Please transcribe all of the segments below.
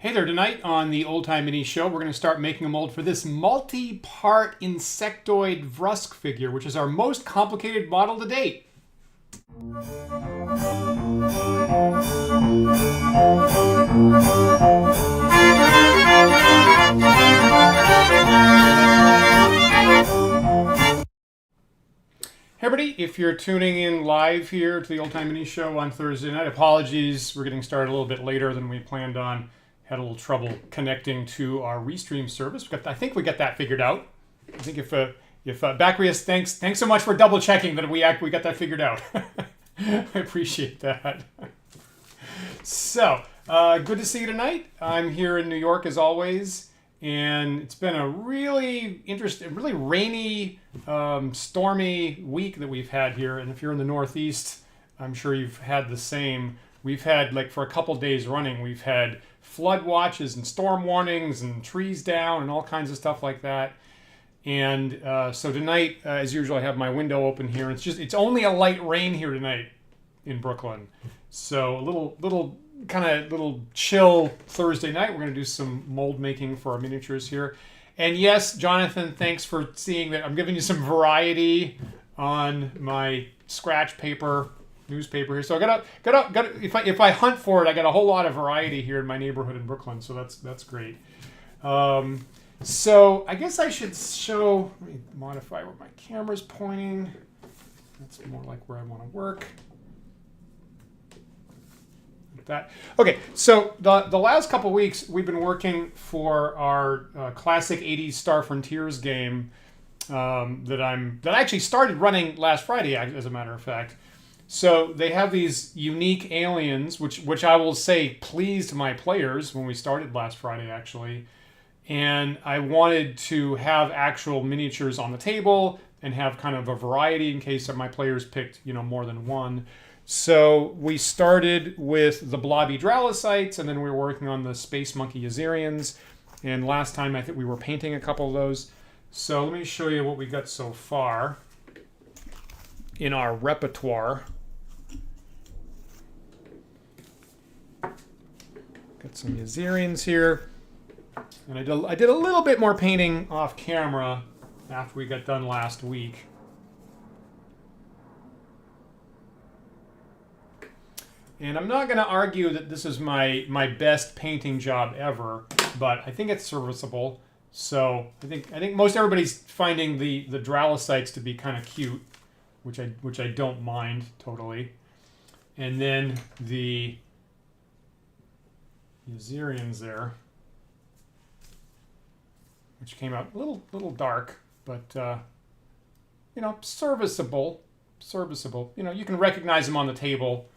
Hey there, tonight on the Old Time Mini Show, we're going to start making a mold for this multi-part insectoid Vrusk figure, which is our most complicated model to date. Hey everybody, if you're tuning in live here to the Old Time Mini Show on Thursday night, apologies, we're getting started a little bit later than we planned on. Had a little trouble connecting to our Restream service. I think we got that figured out. I think if Bactrius, thanks so much for double checking that we got that figured out. I appreciate that. So, good to see you tonight. I'm here in New York as always. And it's been a really interesting, really rainy, stormy week that we've had here. And if you're in the Northeast, I'm sure you've had the same. We've had, like, for a couple days running, we've had flood watches and storm warnings and trees down and all kinds of stuff like that. And so tonight, as usual, I have my window open here. It's only a light rain here tonight in Brooklyn. So a little chill Thursday night. We're going to do some mold making for our miniatures here. And yes, Jonathan, thanks for seeing that. I'm giving you some variety on my scratch paper newspaper here. So I got if I hunt for it, I got a whole lot of variety here in my neighborhood in Brooklyn. So that's great. So I guess I should show. Let me modify where my camera's pointing. That's more like where I want to work. That. Okay, so the last couple weeks we've been working for our classic 80s Star Frontiers game that I actually started running last Friday, as a matter of fact. So they have these unique aliens, which I will say pleased my players when we started last Friday, actually. And I wanted to have actual miniatures on the table and have kind of a variety in case my players picked, more than one. So we started with the blobby Dralocytes, and then we were working on the Space Monkey Azerians. And last time I think we were painting a couple of those. So let me show you what we got so far in our repertoire. Got some Azerians here. And I did a little bit more painting off camera after we got done last week. And I'm not going to argue that this is my best painting job ever, but I think it's serviceable. So I think most everybody's finding the Dralocytes to be kind of cute, which I don't mind totally. And then the Azerians there, which came out a little dark, but serviceable. You can recognize them on the table.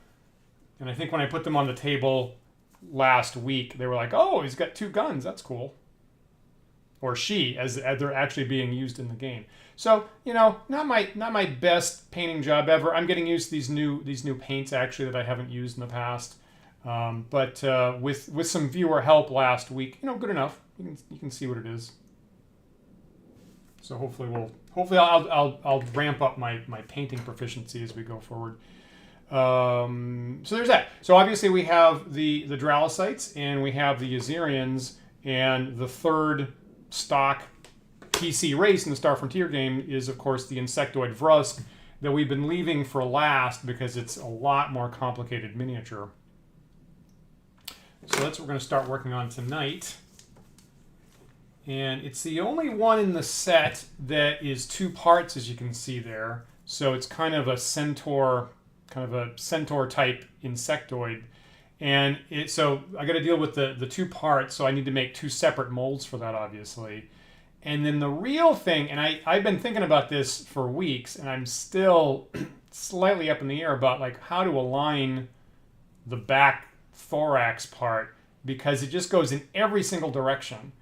And I think when I put them on the table last week, they were like, "Oh, he's got two guns. That's cool." Or she, as they're actually being used in the game. So not my best painting job ever. I'm getting used to these new paints actually that I haven't used in the past. But with some viewer help last week, good enough. You can see what it is. So hopefully I'll ramp up my painting proficiency as we go forward. So there's that. So obviously we have the Dralocytes and we have the Azerians, and the third stock PC race in the Star Frontier game is of course the insectoid Vrusk that we've been leaving for last because it's a lot more complicated miniature. So that's what we're going to start working on tonight. And it's the only one in the set that is two parts, as you can see there. So it's kind of a centaur type insectoid. And so I got to deal with the two parts, so I need to make two separate molds for that, obviously. And then the real thing, and I've been thinking about this for weeks, and I'm still slightly up in the air about like how to align the back thorax part, because it just goes in every single direction.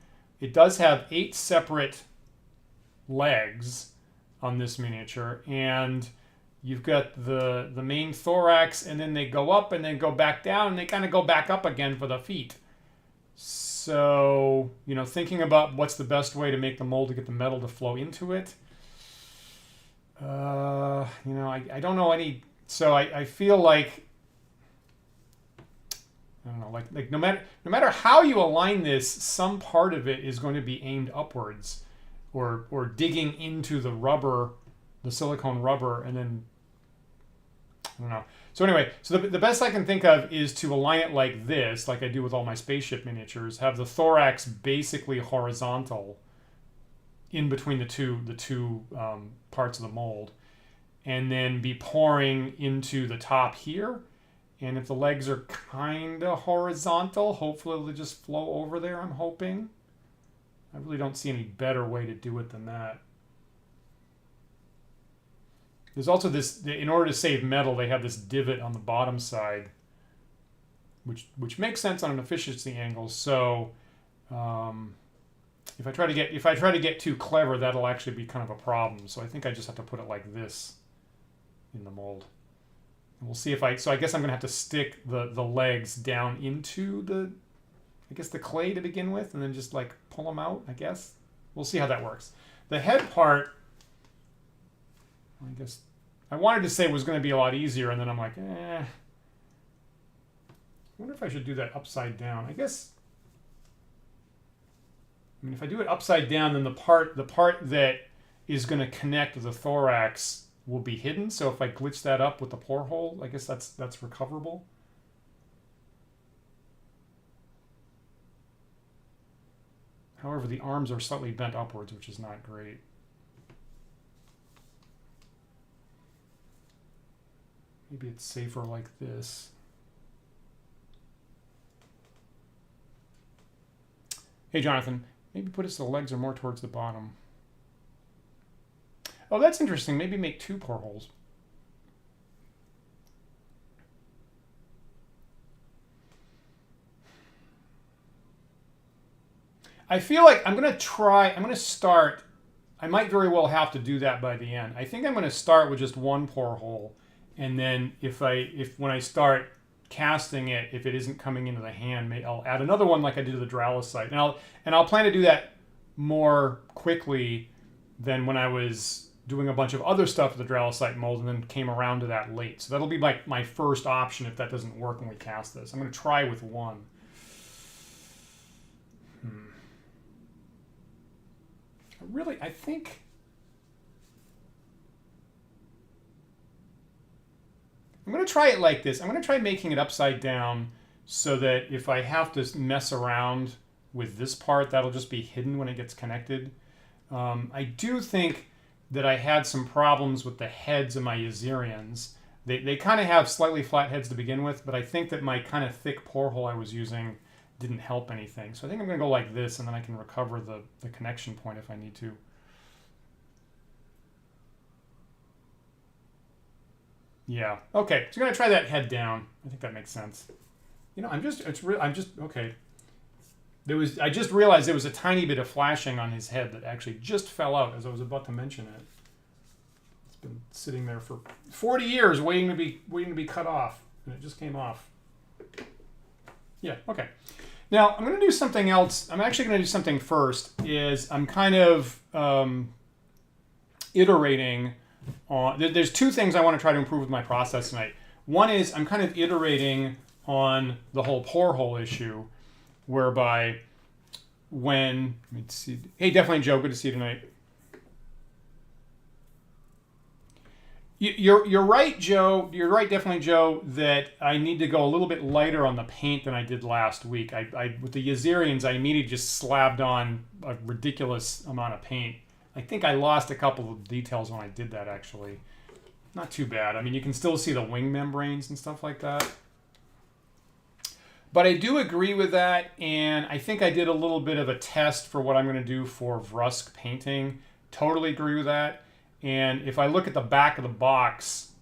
It does have 8 separate legs on this miniature, and you've got the main thorax, and then they go up and then go back down, and they kind of go back up again for the feet. So, thinking about what's the best way to make the mold to get the metal to flow into it. I don't know any. So I feel like I don't know, like no matter how you align this, some part of it is going to be aimed upwards, or digging into the rubber, the silicone rubber, and then I don't know. So anyway, so the best I can think of is to align it like this, like I do with all my spaceship miniatures. Have the thorax basically horizontal in between the two parts of the mold, and then be pouring into the top here. And if the legs are kind of horizontal, hopefully they'll just flow over there, I'm hoping. I really don't see any better way to do it than that. There's also this, in order to save metal, they have this divot on the bottom side, which makes sense on an efficiency angle. So if I try to get too clever, that'll actually be kind of a problem. So I think I just have to put it like this in the mold. And we'll see if so I guess I'm going to have to stick the legs down into the clay to begin with, and then just like pull them out, I guess. We'll see how that works. The head part, I guess I wanted to say it was going to be a lot easier, and then I'm like, I wonder if I should do that upside down. I mean, if I do it upside down, then the part that is going to connect the thorax will be hidden. So if I glitch that up with the pore hole, I guess that's recoverable. However, the arms are slightly bent upwards, which is not great. Maybe it's safer like this. Hey, Jonathan, maybe put it so the legs are more towards the bottom. Oh, that's interesting. Maybe make 2 pore holes. I feel like I'm going to start. I might very well have to do that by the end. I think I'm going to start with just 1 pore hole. And then if when I start casting it, if it isn't coming into the hand, I'll add another one like I did to the Dralosite. And I'll plan to do that more quickly than when I was doing a bunch of other stuff with the Dralosite mold and then came around to that late. So that'll be like my first option if that doesn't work when we cast this. I'm going to try with 1. I think I'm going to try it like this. I'm going to try making it upside down so that if I have to mess around with this part, that'll just be hidden when it gets connected. I do think that I had some problems with the heads of my Yazirians. They kind of have slightly flat heads to begin with, but I think that my kind of thick pore hole I was using didn't help anything. So I think I'm going to go like this, and then I can recover the connection point if I need to. Yeah. Okay. So I'm going to try that head down. I think that makes sense. You know, I'm just okay. I just realized there was a tiny bit of flashing on his head that actually just fell out as I was about to mention it. It's been sitting there for 40 years waiting to be cut off, and it just came off. Yeah. Okay. Now I'm going to do something else. I'm actually going to do something first. I'm kind of iterating on. There's 2 things I want to try to improve with my process tonight. One is I'm kind of iterating on the whole pore hole issue, whereby let's see. Hey, definitely Joe, good to see you tonight. You're right, Joe. You're right, definitely, Joe, that I need to go a little bit lighter on the paint than I did last week. I with the Yazirians, I immediately just slapped on a ridiculous amount of paint. I think I lost a couple of details when I did that, actually. Not too bad. I mean, you can still see the wing membranes and stuff like that. But I do agree with that, and I think I did a little bit of a test for what I'm going to do for Vrusk painting. Totally agree with that. And if I look at the back of the box,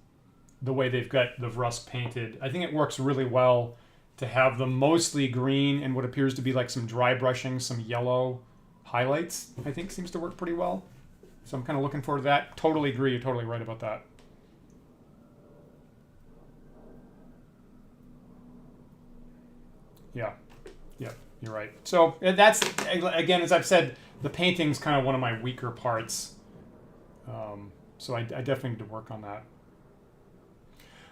the way they've got the Vrusk painted, I think it works really well to have them mostly green and what appears to be like some dry brushing, some yellow highlights. I think seems to work pretty well. So I'm kind of looking forward to that. Totally agree. You're totally right about that. Yeah, you're right. So that's, again, as I've said, the painting's kind of one of my weaker parts. So I definitely need to work on that.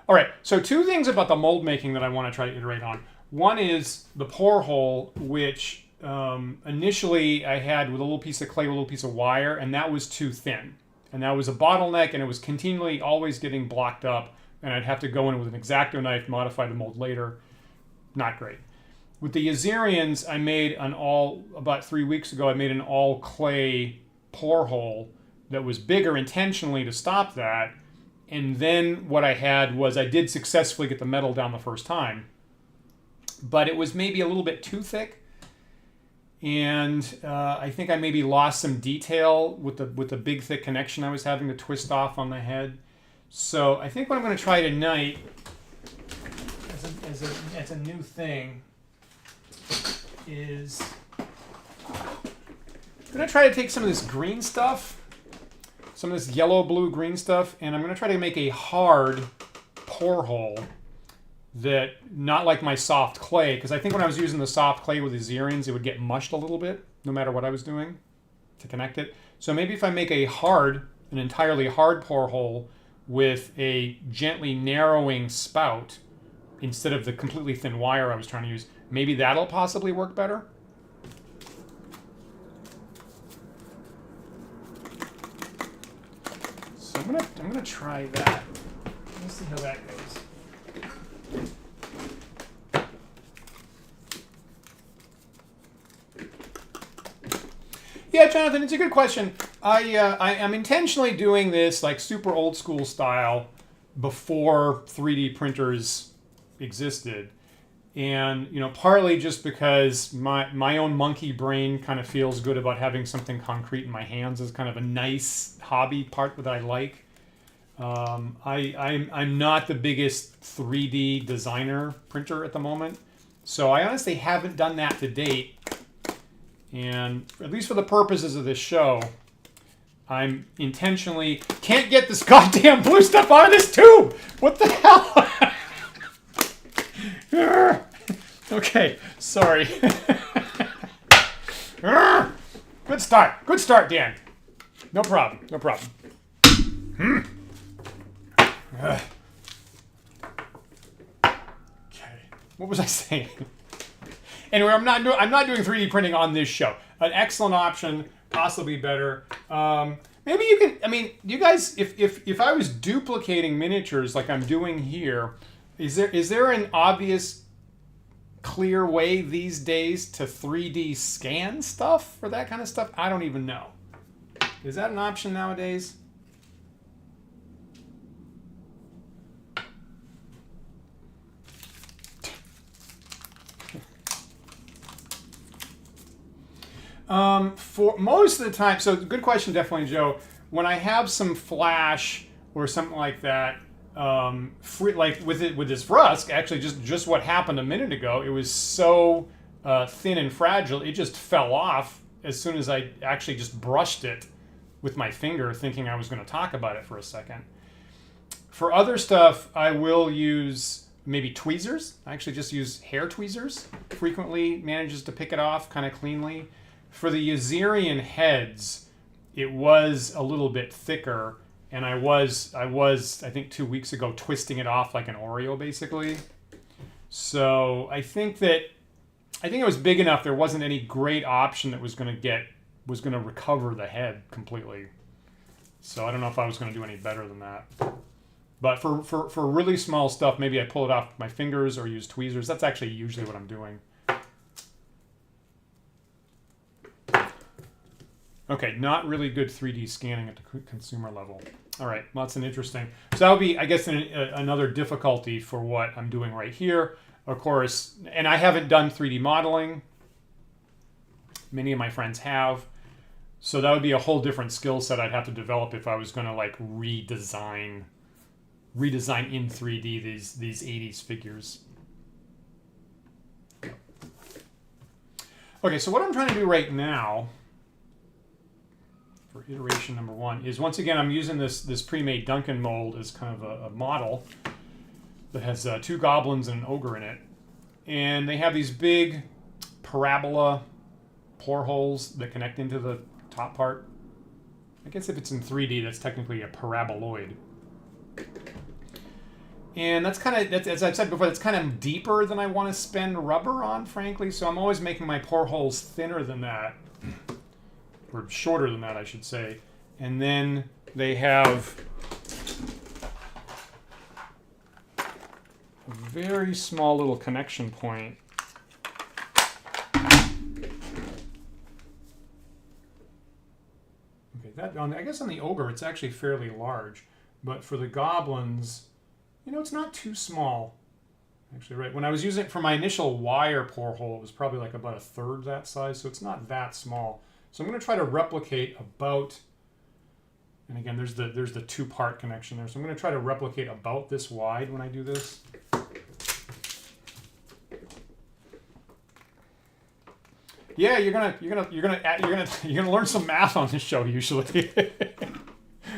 All right, so 2 things about the mold making that I want to try to iterate on. One is the pore hole, which initially I had with a little piece of clay, with a little piece of wire, and that was too thin. And that was a bottleneck, and it was continually always getting blocked up, and I'd have to go in with an X-Acto knife, modify the mold later. Not great. With the Yazirians, I made about 3 weeks ago, I made an all clay pore hole that was bigger intentionally to stop that. And then what I had was I did successfully get the metal down the first time, but it was maybe a little bit too thick. And I think I maybe lost some detail with the big thick connection I was having to twist off on the head. So I think what I'm going to try tonight as a new thing is I'm going to try to take some of this green stuff, some of this yellow, blue, green stuff, and I'm going to try to make a hard pore hole that, not like my soft clay, because I think when I was using the soft clay with the Yazirians, it would get mushed a little bit, no matter what I was doing to connect it. So maybe if I make an entirely hard pore hole with a gently narrowing spout instead of the completely thin wire I was trying to use, maybe that'll possibly work better. So I'm gonna try that. Let's see how that goes. Yeah, Jonathan, it's a good question. I'm intentionally doing this like super old school style before 3D printers existed. And, partly just because my own monkey brain kind of feels good about having something concrete in my hands as kind of a nice hobby part that I like. I'm not the biggest 3D designer printer at the moment. So I honestly haven't done that to date. And at least for the purposes of this show, I'm intentionally can't get this goddamn blue stuff out of this tube. What the hell? Okay, sorry. Good start, Dan. No problem. Okay, what was I saying? Anyway, I'm not doing 3D printing on this show. An excellent option, possibly better. Maybe you can. I mean, you guys, if I was duplicating miniatures like I'm doing here, is there an obvious, clear way these days to 3D scan stuff for that kind of stuff? I don't even know. Is that an option nowadays? For most of the time, so good question, definitely, Joe. When I have some flash or something like that, like with this Vrusk, actually just what happened a minute ago, it was so thin and fragile, it just fell off as soon as I actually just brushed it with my finger, thinking I was going to talk about it for a second. For other stuff, I will use maybe tweezers. I actually just use hair tweezers. Frequently manages to pick it off kind of cleanly. For the Yazirian heads, it was a little bit thicker, and I was I think 2 weeks ago twisting it off like an Oreo basically. So I think it was big enough. There wasn't any great option that was going to recover the head completely. So I don't know if I was going to do any better than that. But for really small stuff, maybe I pull it off with my fingers or use tweezers. That's actually usually what I'm doing. Okay, not really good 3D scanning at the consumer level. All right, well, that's an interesting. So that would be, I guess, another difficulty for what I'm doing right here. Of course, and I haven't done 3D modeling. Many of my friends have. So that would be a whole different skill set I'd have to develop if I was going to like redesign in 3D these 80s figures. Okay, so what I'm trying to do right now for iteration number 1 is, once again, I'm using this pre-made Duncan mold as kind of a model that has 2 goblins and an ogre in it. And they have these big parabola pore holes that connect into the top part. I guess if it's in 3D, that's technically a paraboloid. And that's kind of, as I've said before, that's kind of deeper than I want to spend rubber on, frankly. So I'm always making my pore holes thinner than that, or shorter than that, I should say. And then they have a very small little connection point. Okay, that I guess on the ogre it's actually fairly large, but for the goblins, you know, it's not too small. Actually, right. When I was using it for my initial wire pore hole, it was probably like about a third that size, so it's not that small. So I'm going to try to replicate about, and again, there's the two-part connection there. So I'm going to try to replicate about this wide when I do this. Yeah, you're gonna learn some math on this show usually,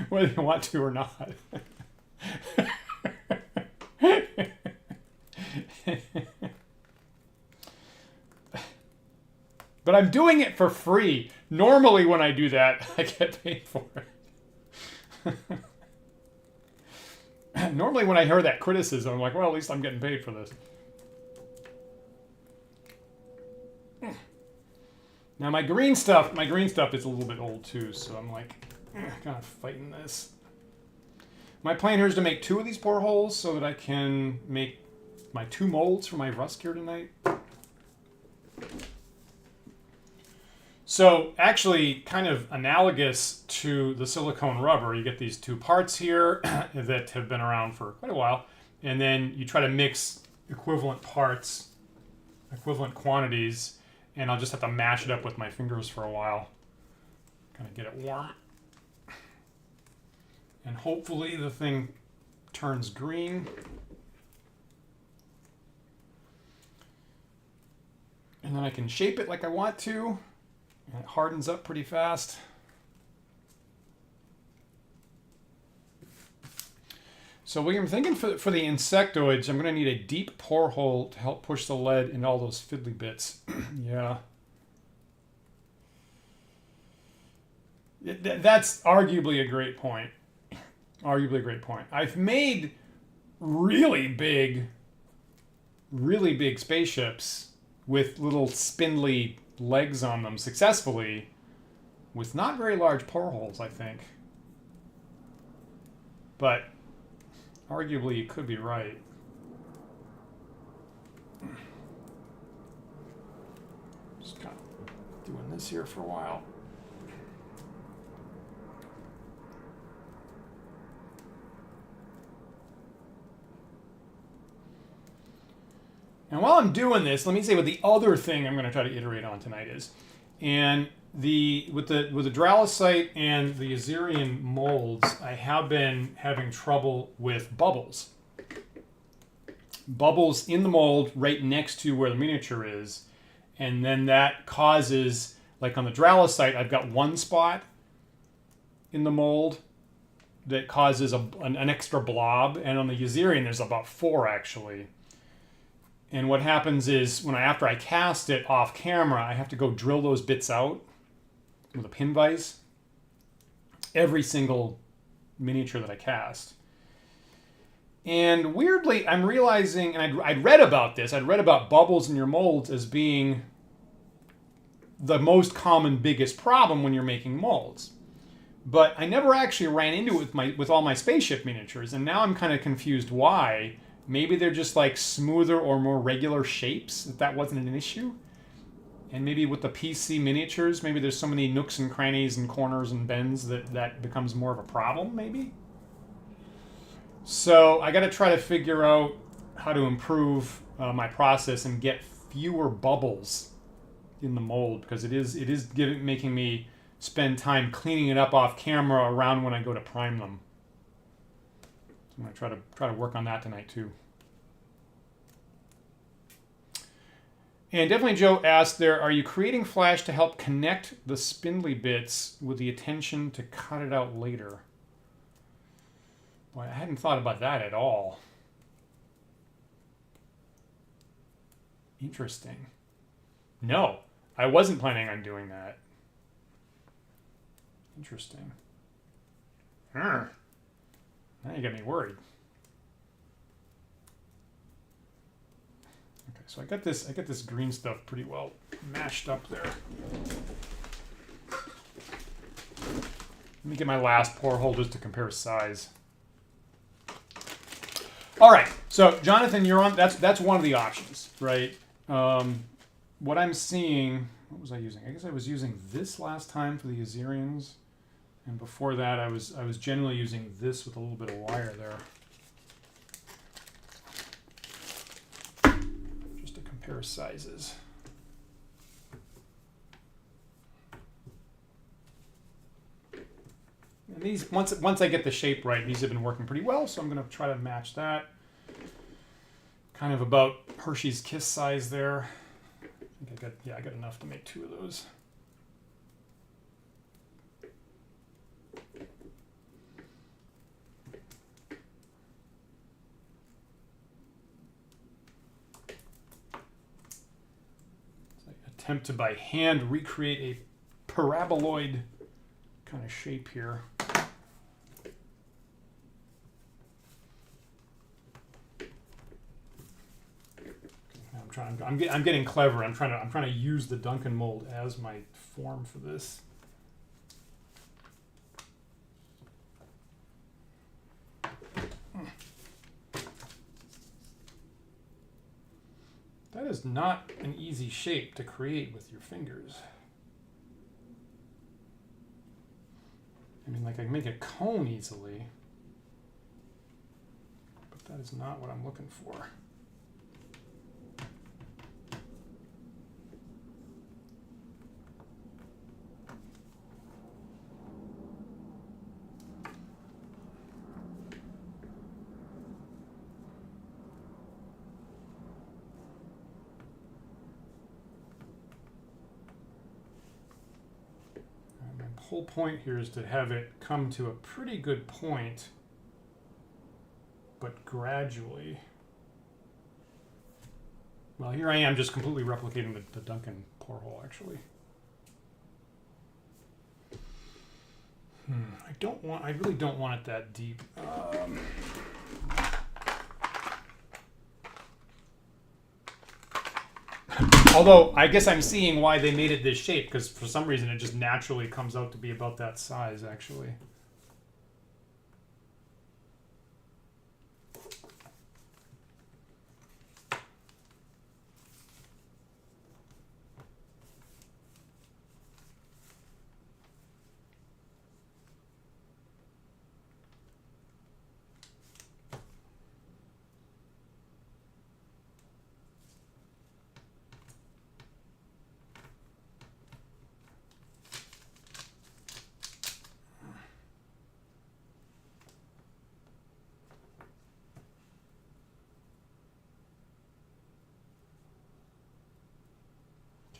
whether you want to or not. But I'm doing it for free. Normally when I do that, I get paid for it. Normally when I hear that criticism, I'm like, well, at least I'm getting paid for this. Now my green stuff is a little bit old too, so I'm like, kind of fighting this. My plan here is to make 2 of these pore holes so that I can make my 2 molds for my Vrusk here tonight. So actually kind of analogous to the silicone rubber, you get these 2 parts here that have been around for quite a while, and then you try to mix equivalent parts, equivalent quantities, and I'll just have to mash it up with my fingers for a while, kind of get it warm. And hopefully the thing turns green. And then I can shape it like I want to. And it hardens up pretty fast. So what I'm thinking for the insectoids, I'm going to need a deep pore hole to help push the lead into all those fiddly bits. Yeah. That's arguably a great point. Arguably a great point. I've made really big spaceships with little spindly legs on them successfully with not very large pore holes, I think. But arguably you could be right. Just kind of doing this here for a while. And while I'm doing this, let me say what the other thing I'm going to try to iterate on tonight is. And with the Dralocite and the Azerian molds, I have been having trouble with bubbles. Bubbles in the mold right next to where the miniature is. And then that causes, like on the Dralocite, I've got 1 spot in the mold that causes an extra blob. And on the Azerian, there's about 4 actually. And what happens is, after I cast it off camera, I have to go drill those bits out with a pin vise. Every single miniature that I cast. And weirdly, I'm realizing, and I'd read about this, I'd read about bubbles in your molds as being the most common, biggest problem when you're making molds. But I never actually ran into it with all my spaceship miniatures, and now I'm kind of confused why. Maybe they're just like smoother or more regular shapes, if that wasn't an issue. And maybe with the PC miniatures, maybe there's so many nooks and crannies and corners and bends that becomes more of a problem, maybe? So I got to try to figure out how to improve my process and get fewer bubbles in the mold, because it is making me spend time cleaning it up off camera around when I go to prime them. I'm going to try to work on that tonight too. And definitely Joe asked there, are you creating Flash to help connect the spindly bits with the intention to cut it out later? Boy, I hadn't thought about that at all. Interesting. No, I wasn't planning on doing that. Interesting. Now you got me worried. So I got this green stuff pretty well mashed up there. Let me get my last pour hole just to compare size. All right, so Jonathan, you're on. That's one of the options, right? What I'm seeing, what was I using? I guess I was using this last time for the Azerians, and before that, I was generally using this with a little bit of wire there, just to compare sizes. And these, once I get the shape right, these have been working pretty well, so I'm going to try to match that. Kind of about Hershey's Kiss size there. I think I got enough to make 2 of those. So I attempt to by hand recreate a paraboloid kind of shape here. I'm getting clever. I'm trying to use the Duncan mold as my form for this. That is not an easy shape to create with your fingers. I mean, like I can make a cone easily, but that is not what I'm looking for. Whole point here is to have it come to a pretty good point, but gradually. Well, here I am just completely replicating the Duncan pour hole, actually. I really don't want it that deep. Although, I guess I'm seeing why they made it this shape, because for some reason it just naturally comes out to be about that size, actually.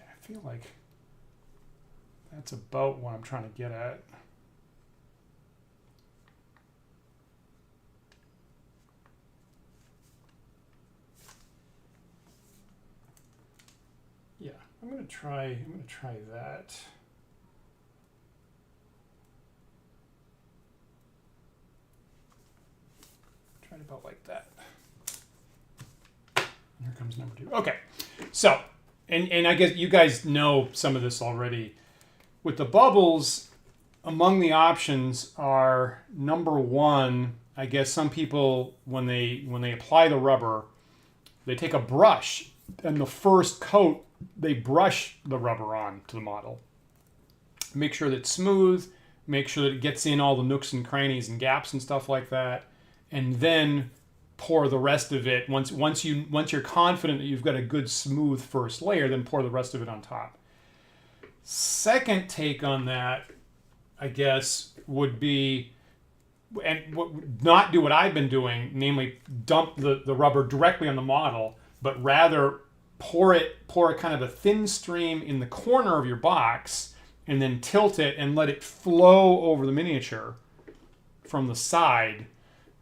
I feel like that's about what I'm trying to get at. Yeah, I'm gonna try that. Try it about like that. Here comes number 2. Okay, so. And I guess you guys know some of this already. With the bubbles, among the options are, number 1, I guess some people, when they apply the rubber, they take a brush, and the first coat, they brush the rubber on to the model. Make sure that it's smooth, make sure that it gets in all the nooks and crannies and gaps and stuff like that, and then pour the rest of it. Once you're confident that you've got a good smooth first layer, then pour the rest of it on top. Second take on that, I guess, would be, and not do what I've been doing, namely dump the rubber directly on the model, but rather pour a kind of a thin stream in the corner of your box, and then tilt it and let it flow over the miniature from the side.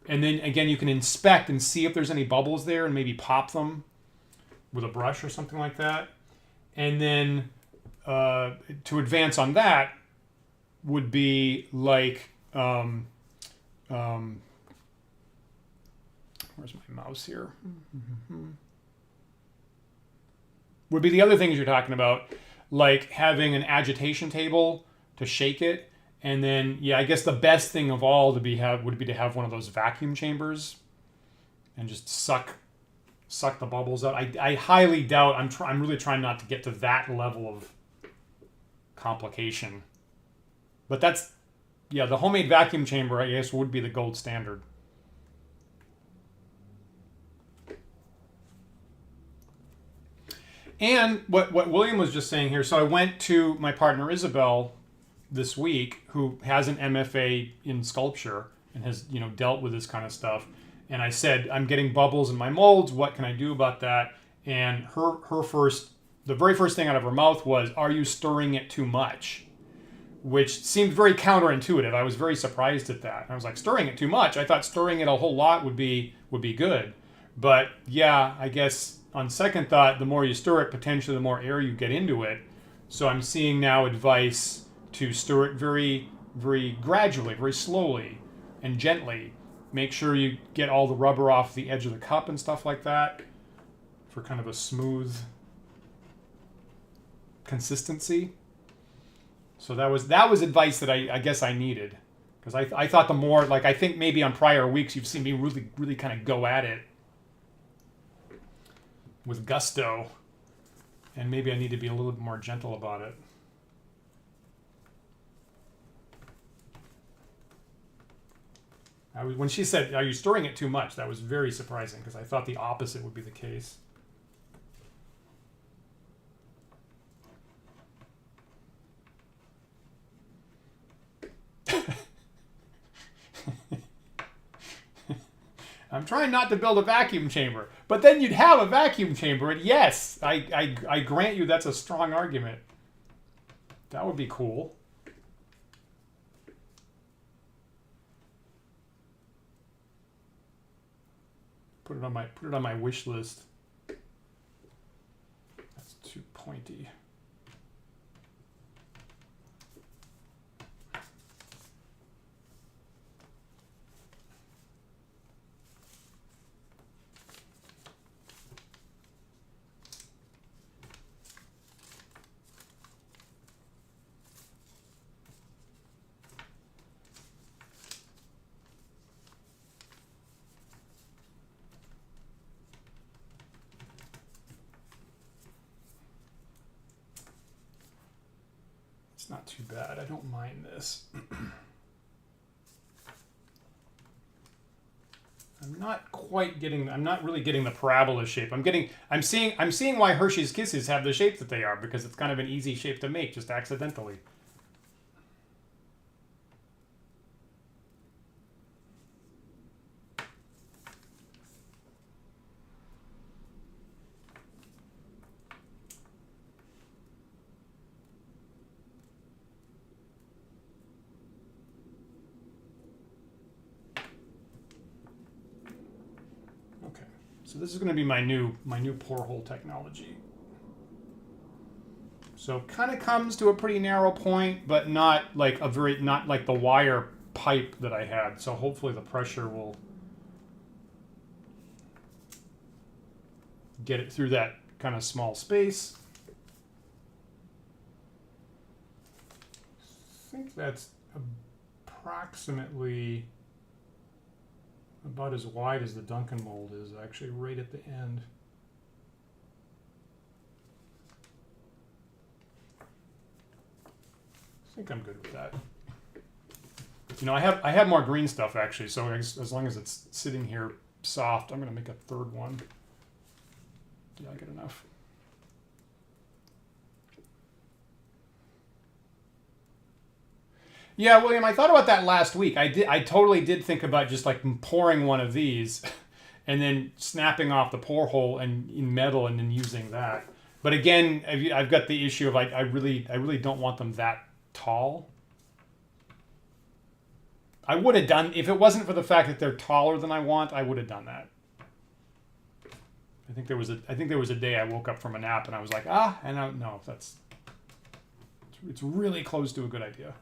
And then, again, you can inspect and see if there's any bubbles there and maybe pop them with a brush or something like that. And then to advance on that would be like, where's my mouse here? would be the other things you're talking about, like having an agitation table to shake it. And then, yeah, I guess the best thing of all would be to have one of those vacuum chambers and just suck the bubbles out. I highly doubt. I'm really trying not to get to that level of complication. But that's, yeah, the homemade vacuum chamber, I guess, would be the gold standard. And what William was just saying here, so I went to my partner Isabelle this week, who has an MFA in sculpture and has, dealt with this kind of stuff. And I said, I'm getting bubbles in my molds. What can I do about that? And the very first thing out of her mouth was, are you stirring it too much? Which seemed very counterintuitive. I was very surprised at that. I was like, stirring it too much? I thought stirring it a whole lot would be good. But yeah, I guess on second thought, the more you stir it, potentially the more air you get into it. So I'm seeing now advice to stir it very, very gradually, very slowly and gently. Make sure you get all the rubber off the edge of the cup and stuff like that for kind of a smooth consistency. So that was advice that I guess I needed, because I thought the more, like, I think maybe on prior weeks you've seen me really, really kind of go at it with gusto, and maybe I need to be a little bit more gentle about it. When she said, are you stirring it too much? That was very surprising, because I thought the opposite would be the case. I'm trying not to build a vacuum chamber, but then you'd have a vacuum chamber, and yes, I grant you that's a strong argument. That would be cool. Put it on my wish list. That's too pointy. It's not too bad. I don't mind this. I'm not really getting the parabola shape. I'm seeing why Hershey's Kisses have the shape that they are, because it's kind of an easy shape to make just accidentally. So this is going to be my new pore hole technology. So kind of comes to a pretty narrow point, but not like the wire pipe that I had. So hopefully the pressure will get it through that kind of small space. I think that's approximately about as wide as the Duncan mold is, actually, right at the end. I think I'm good with that. I have more green stuff, actually, so as long as it's sitting here soft, I'm going to make a third one. Yeah, I get enough. Yeah, William, I thought about that last week. I totally did think about just like pouring one of these and then snapping off the pore hole and in metal and then using that. But again, I've got the issue of I really don't want them that tall. I would have done, if it wasn't for the fact that they're taller than I want, I would have done that. I think there was a day I woke up from a nap and I was like, no, it's really close to a good idea.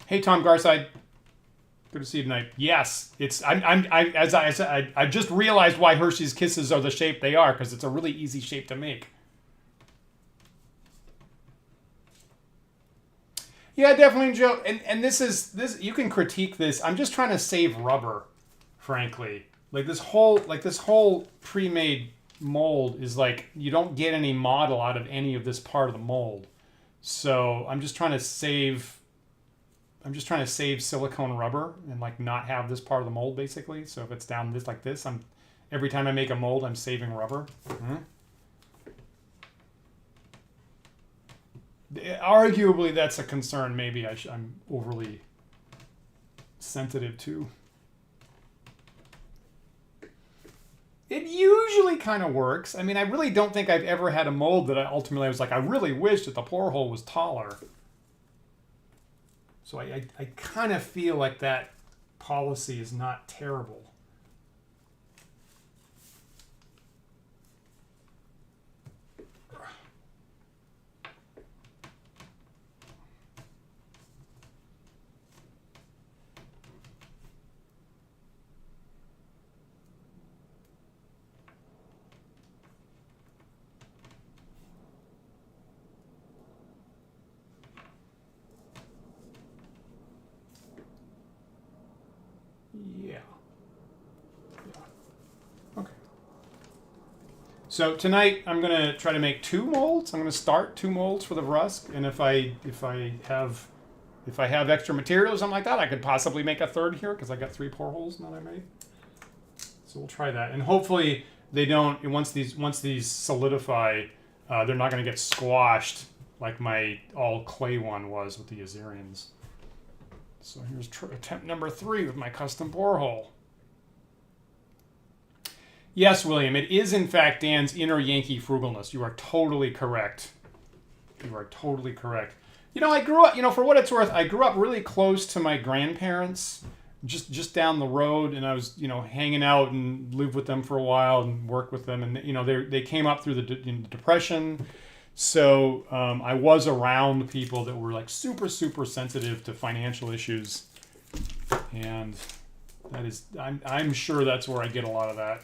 Hey, Tom Garside. Good to see you tonight. Yes, it's. As I said, I just realized why Hershey's Kisses are the shape they are, because it's a really easy shape to make. Yeah, definitely, Joe. And this. You can critique this. I'm just trying to save rubber, frankly. Like this whole pre-made mold is like you don't get any model out of any of this part of the mold. So I'm just trying to save silicone rubber and like not have this part of the mold basically. So if it's down this like this, every time I make a mold, I'm saving rubber. Arguably, that's a concern. Maybe I'm overly sensitive to. It usually kind of works. I mean, I really don't think I've ever had a mold that I was like, I really wish that the pore hole was taller. So I kind of feel like that policy is not terrible. Yeah. Okay. So tonight I'm gonna try to make 2 molds. I'm gonna start 2 molds for the Vrusk, and if I have extra material or something like that, I could possibly make a 3rd here because I got 3 pore holes that I made. So we'll try that, and hopefully they don't. Once these solidify, they're not going to get squashed like my all clay one was with the Azerians. So here's attempt number 3 with my custom pore hole. Yes, William, it is in fact Dan's inner Yankee frugalness. You are totally correct. You are totally correct. You know, I grew up, for what it's worth, I grew up really close to my grandparents, just down the road, and I was, hanging out and lived with them for a while and worked with them. And, they came up through the Depression. So I was around people that were like super, super sensitive to financial issues. And that is, I'm sure that's where I get a lot of that.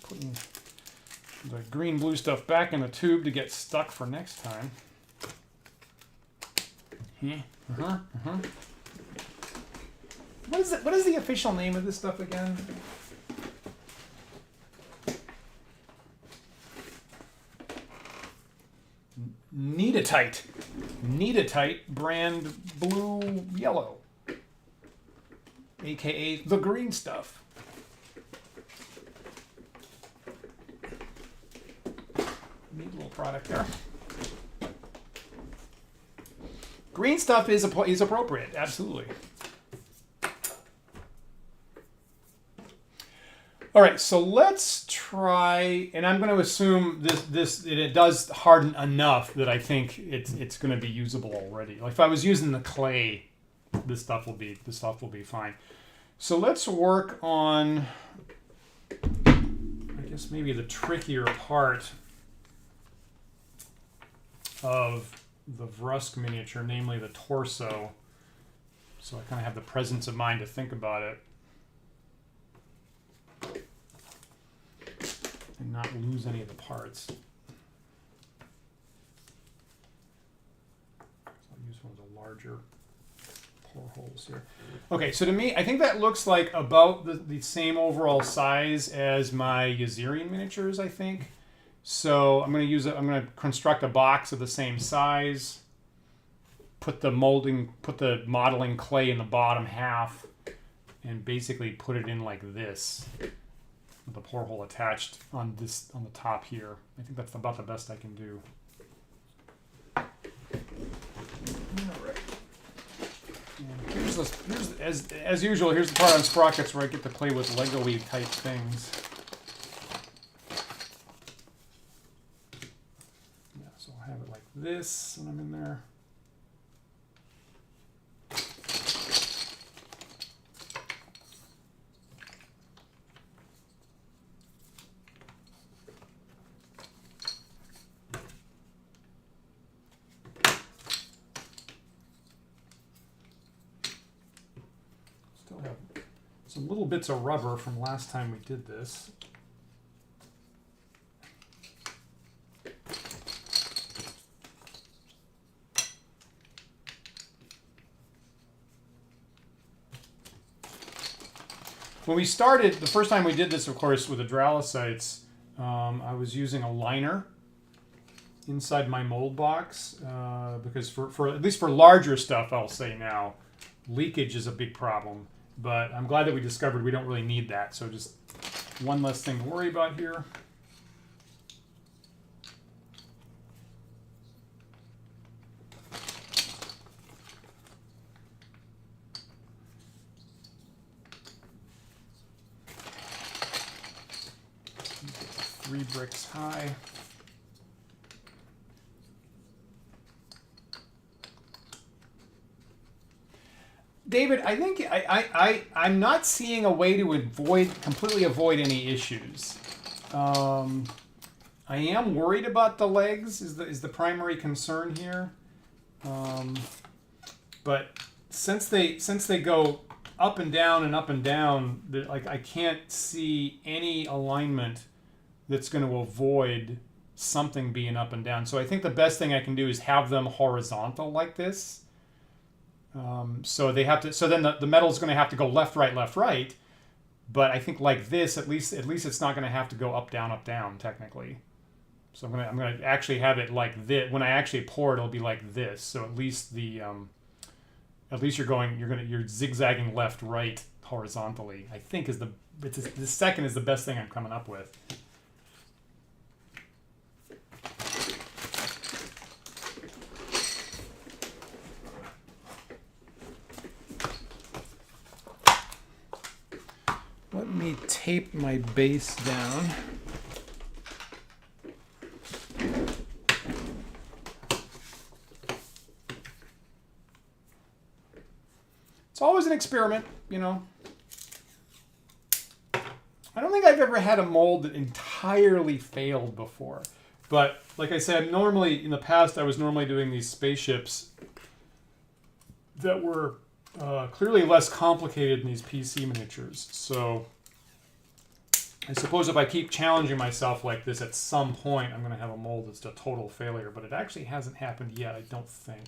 Putting the green blue stuff back in the tube to get stuck for next time. What is the official name of this stuff again? Neatitite brand blue yellow, aka the green stuff. Neat little product there. Green stuff is appropriate, absolutely. All right, so let's try, and I'm going to assume it does harden enough that I think it's going to be usable already. Like if I was using the clay, this stuff will be fine. So let's work on, I guess maybe the trickier part of the Vrusk miniature, namely the torso. So I kind of have the presence of mind to think about it and not lose any of the parts. I'll use one of the larger pore holes here. Okay, so to me, I think that looks like about the same overall size as my Azerian miniatures, I think. So I'm going to construct a box of the same size, put the modeling clay in the bottom half, and basically put it in like this, with the pore hole attached on the top here. I think that's about the best I can do. All right. And here's as usual. Here's the part on sprockets where I get to play with Lego-y type things. Yeah, so I'll have it like this when I'm in there. some little bits of rubber from last time we did this. When we started, the first time we did this, of course, with the Hydralocytes, I was using a liner inside my mold box because for at least for larger stuff, I'll say now, leakage is a big problem. But I'm glad that we discovered we don't really need that. So just one less thing to worry about here. Three bricks high. David, I think I'm not seeing a way to completely avoid any issues. I am worried about the legs is the primary concern here. But since they go up and down and up and down, like I can't see any alignment that's going to avoid something being up and down. So I think the best thing I can do is have them horizontal like this. So they have to. So then the metal is going to have to go left, right. But I think like this, at least it's not going to have to go up, down. Technically. So I'm gonna actually have it like this. When I actually pour it, it'll be like this. So at least you're zigzagging left, right horizontally. I think the second is the best thing I'm coming up with. Let me tape my base down. It's always an experiment, you know. I don't think I've ever had a mold that entirely failed before. But like I said, normally in the past I was normally doing these spaceships that were clearly less complicated than these PC miniatures. So I suppose if I keep challenging myself like this, at some point I'm going to have a mold that's a total failure. But it actually hasn't happened yet, I don't think.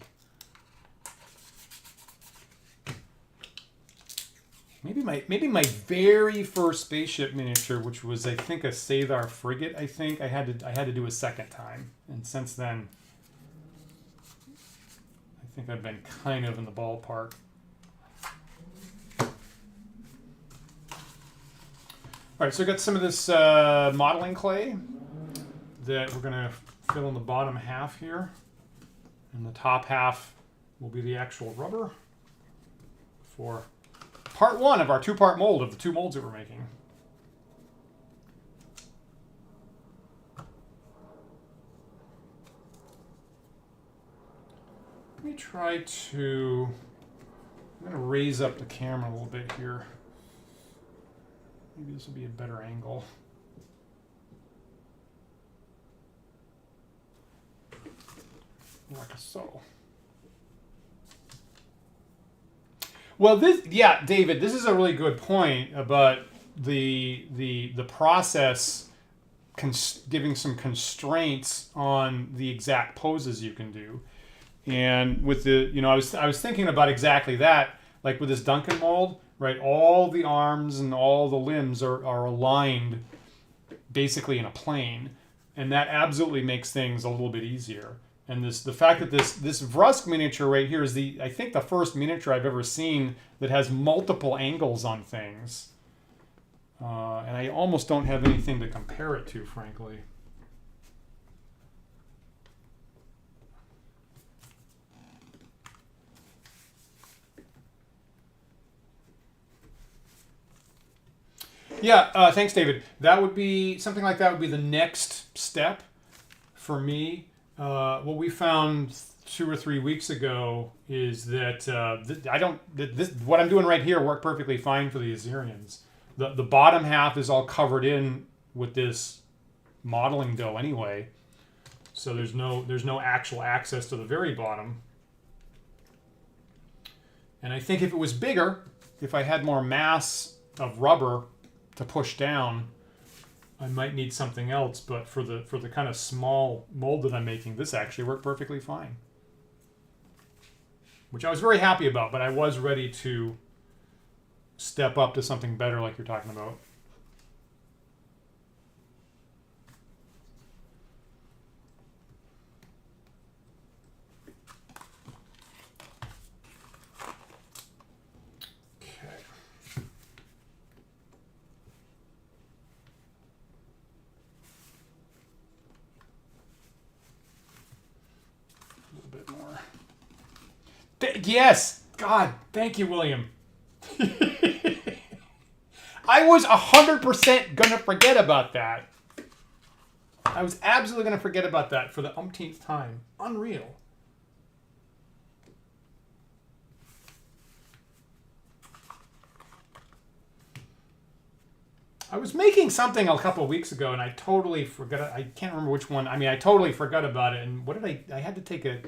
Maybe my very first spaceship miniature, which was I think a Cathar frigate, I had to do a second time, and since then I think I've been kind of in the ballpark. All right, so I got some of this modeling clay that we're going to fill in the bottom half here, and the top half will be the actual rubber for part one of our two-part mold of the two molds that we're making. Let me try to... I'm going to raise up the camera a little bit here. Maybe this will be a better angle. Like so. Well, David, this is a really good point about the process giving some constraints on the exact poses you can do, and with the I was thinking about exactly that, like with this Duncan mold, right? All the arms and all the limbs are aligned basically in a plane, and that absolutely makes things a little bit easier. And the fact that this Vrusk miniature right here is I think the first miniature I've ever seen that has multiple angles on things. And I almost don't have anything to compare it to, frankly. Yeah, thanks, David. That would be something like that would be the next step for me. What we found 2 or 3 weeks ago is that what I'm doing right here worked perfectly fine for the Assyrians. The bottom half is all covered in with this modeling dough anyway, so there's no actual access to the very bottom. And I think if it was bigger, if I had more mass of rubber to push down, I might need something else. But for the kind of small mold that I'm making, this actually worked perfectly fine, which I was very happy about. But I was ready to step up to something better, like you're talking about. Yes! God, thank you, William. I was 100% gonna forget about that. I was absolutely gonna forget about that for the umpteenth time. Unreal. I was making something a couple of weeks ago, and I totally forgot. I can't remember which one. I mean, I totally forgot about it. And what did I had to take a...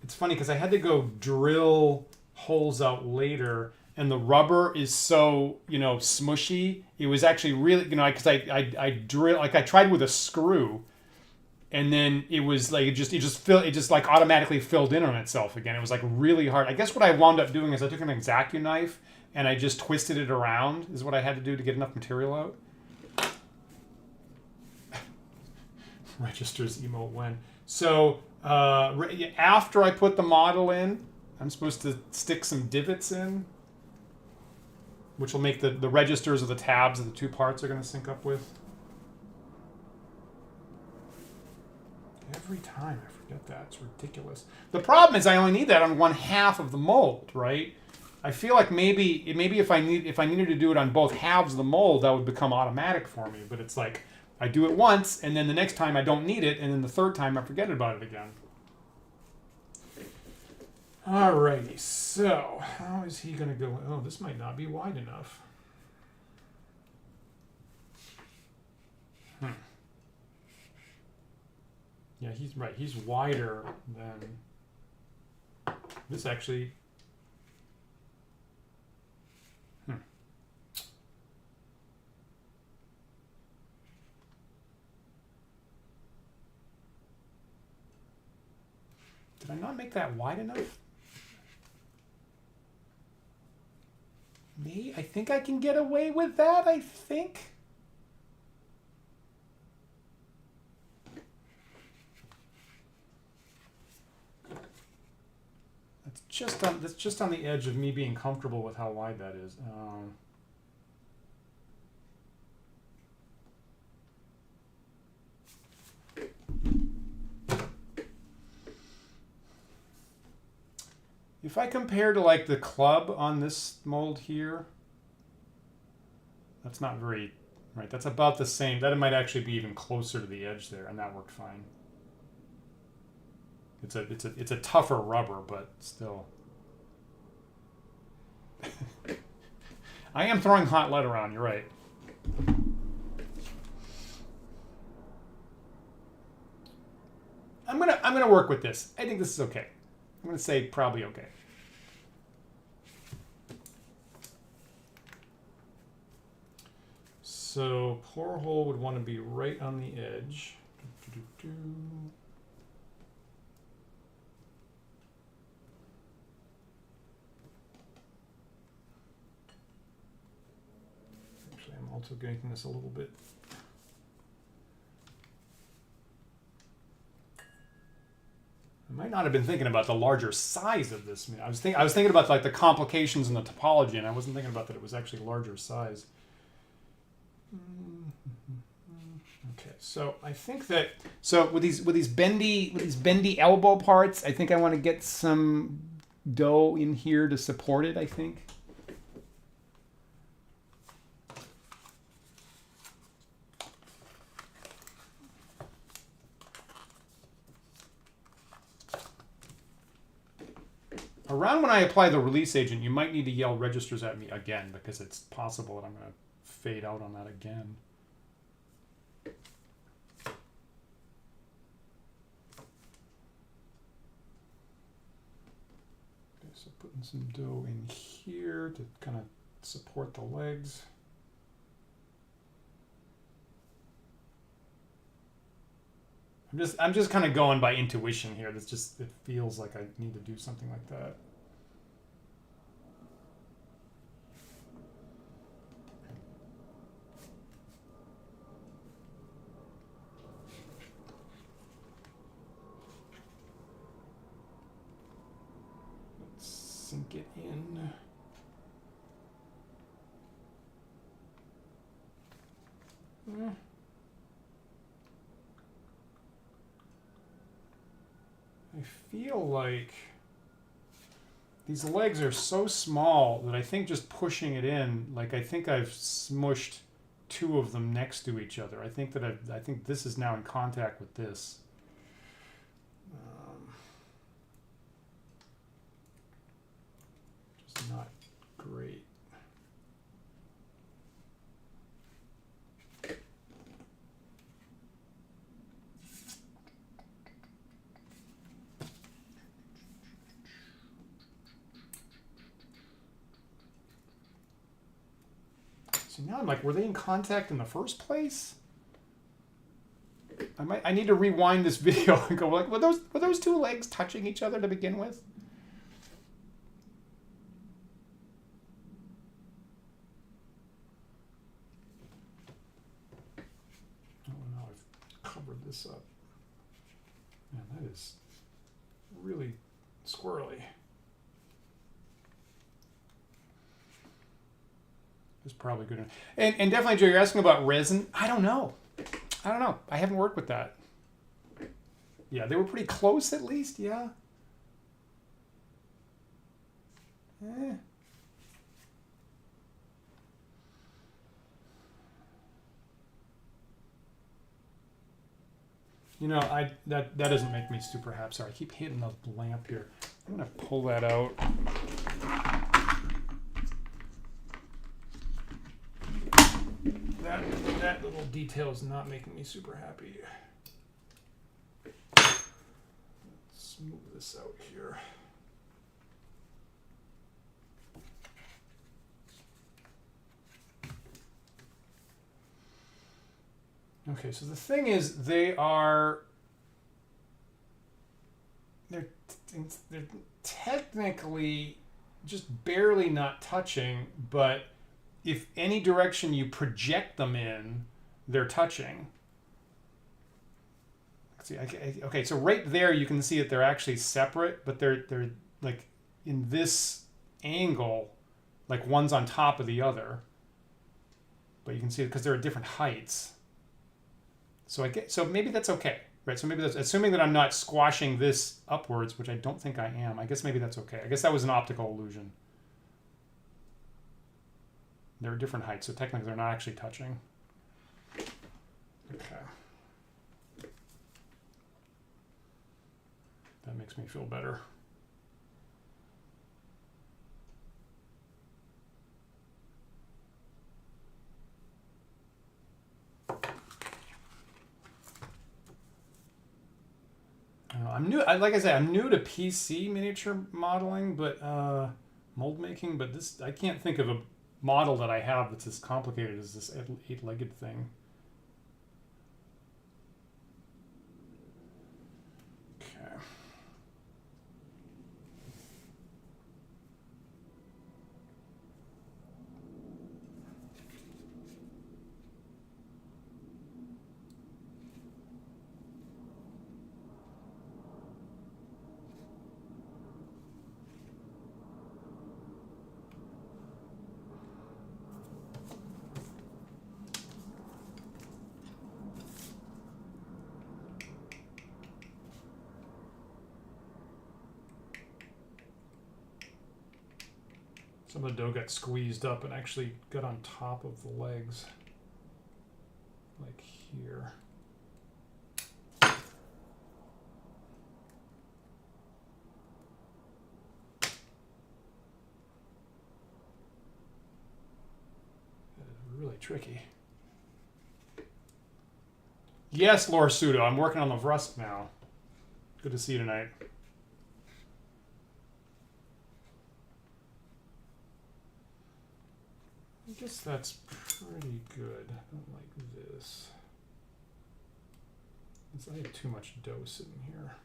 It's funny because I had to go drill holes out later, and the rubber is so, smushy. It was actually really, because I drill, like I tried with a screw, and then it was like it just like automatically filled in on itself again. It was like really hard. I guess what I wound up doing is I took an X-Acto knife and I just twisted it around. Is what I had to do to get enough material out. Registers emote when. So after I put the model in, I'm supposed to stick some divots in, which will make the registers of the tabs of the two parts are going to sync up with. Every time I forget that. It's ridiculous. The problem is I only need that on 1/2 of the mold, right? I feel like maybe if I needed to do it on both halves of the mold, that would become automatic for me. But it's like I do it once, and then the next time I don't need it, and then the third time I forget about it again. Alrighty, so how is he going to go? Oh, this might not be wide enough. Yeah, he's right. He's wider than this actually. Did I not make that wide enough? Me? I think I can get away with that, I think. That's just on the edge of me being comfortable with how wide that is. If I compare to like the club on this mold here, that's not very, right, that's about the same. That might actually be even closer to the edge there, and that worked fine. It's a tougher rubber, but still. I am throwing hot lead around, you're right. I'm gonna work with this. I think this is okay. I'm gonna say probably okay. So pour hole would want to be right on the edge. Actually, I'm also making this a little bit. I might not have been thinking about the larger size of this. I was thinking about like the complications in the topology, and I wasn't thinking about that it was actually larger size. Okay, so I think that with these bendy elbow parts, I think I want to get some dough in here to support it, I think. Around when I apply the release agent, you might need to yell registers at me again, because it's possible that I'm going to fade out on that again. Okay, so putting some dough in here to kind of support the legs. I'm just kind of going by intuition here. It feels like I need to do something like that. Let's sink it in. I feel like these legs are so small that I think just pushing it in, like I think I've smushed two of them next to each other. I think this is now in contact with this. Just not great. So now I'm like, were they in contact in the first place? I need to rewind this video and go like, were those two legs touching each other to begin with? Oh, now I've covered this up. Man, that is really squirrely. It's probably good. And definitely, Joe, you're asking about resin. I don't know. I haven't worked with that. Yeah, they were pretty close at least. Yeah. You know, that doesn't make me super happy. Sorry, I keep hitting the lamp here. I'm gonna pull that out. That little detail is not making me super happy. Let's move this out here. Okay, so the thing is, they're technically just barely not touching, but if any direction you project them in, they're touching. See, okay, so right there you can see that they're actually separate, but they're like in this angle, like one's on top of the other. But you can see it because they're at different heights. So maybe that's okay, right? So maybe that's assuming that I'm not squashing this upwards, which I don't think I am. I guess maybe that's okay. I guess that was an optical illusion. They're different heights, so technically they're not actually touching. Okay. That makes me feel better. I'm new. Like I said, I'm new to PC miniature modeling, but mold making. But this, I can't think of a model that I have that's as complicated as this eight-legged thing. Okay. Some of the dough got squeezed up and actually got on top of the legs, like here. That is really tricky. Yes, Laura Sudo, I'm working on the Vrusk now. Good to see you tonight. I guess that's pretty good. I don't like this. I have too much dose in here.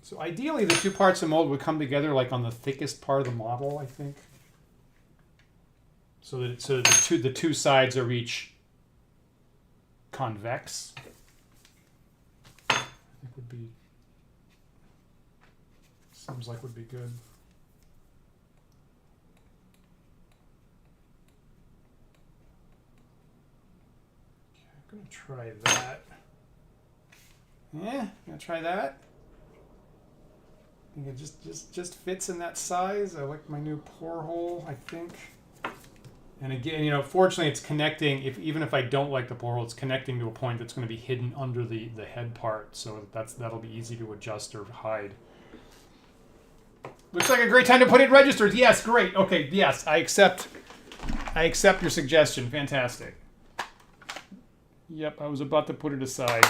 So ideally, the two parts of mold would come together like on the thickest part of the model, I think. So that the two sides are each convex. I think would be, seems like would be good. Okay, I'm gonna try that. Yeah, gonna try that. I think it just fits in that size. I like my new pore hole, I think. And again, you know, fortunately it's connecting, even if I don't like the pore hole, it's connecting to a point that's going to be hidden under the head part. So that'll be easy to adjust or hide. Looks like a great time to put in registers. Yes, great. Okay, yes, I accept your suggestion. Fantastic. Yep, I was about to put it aside.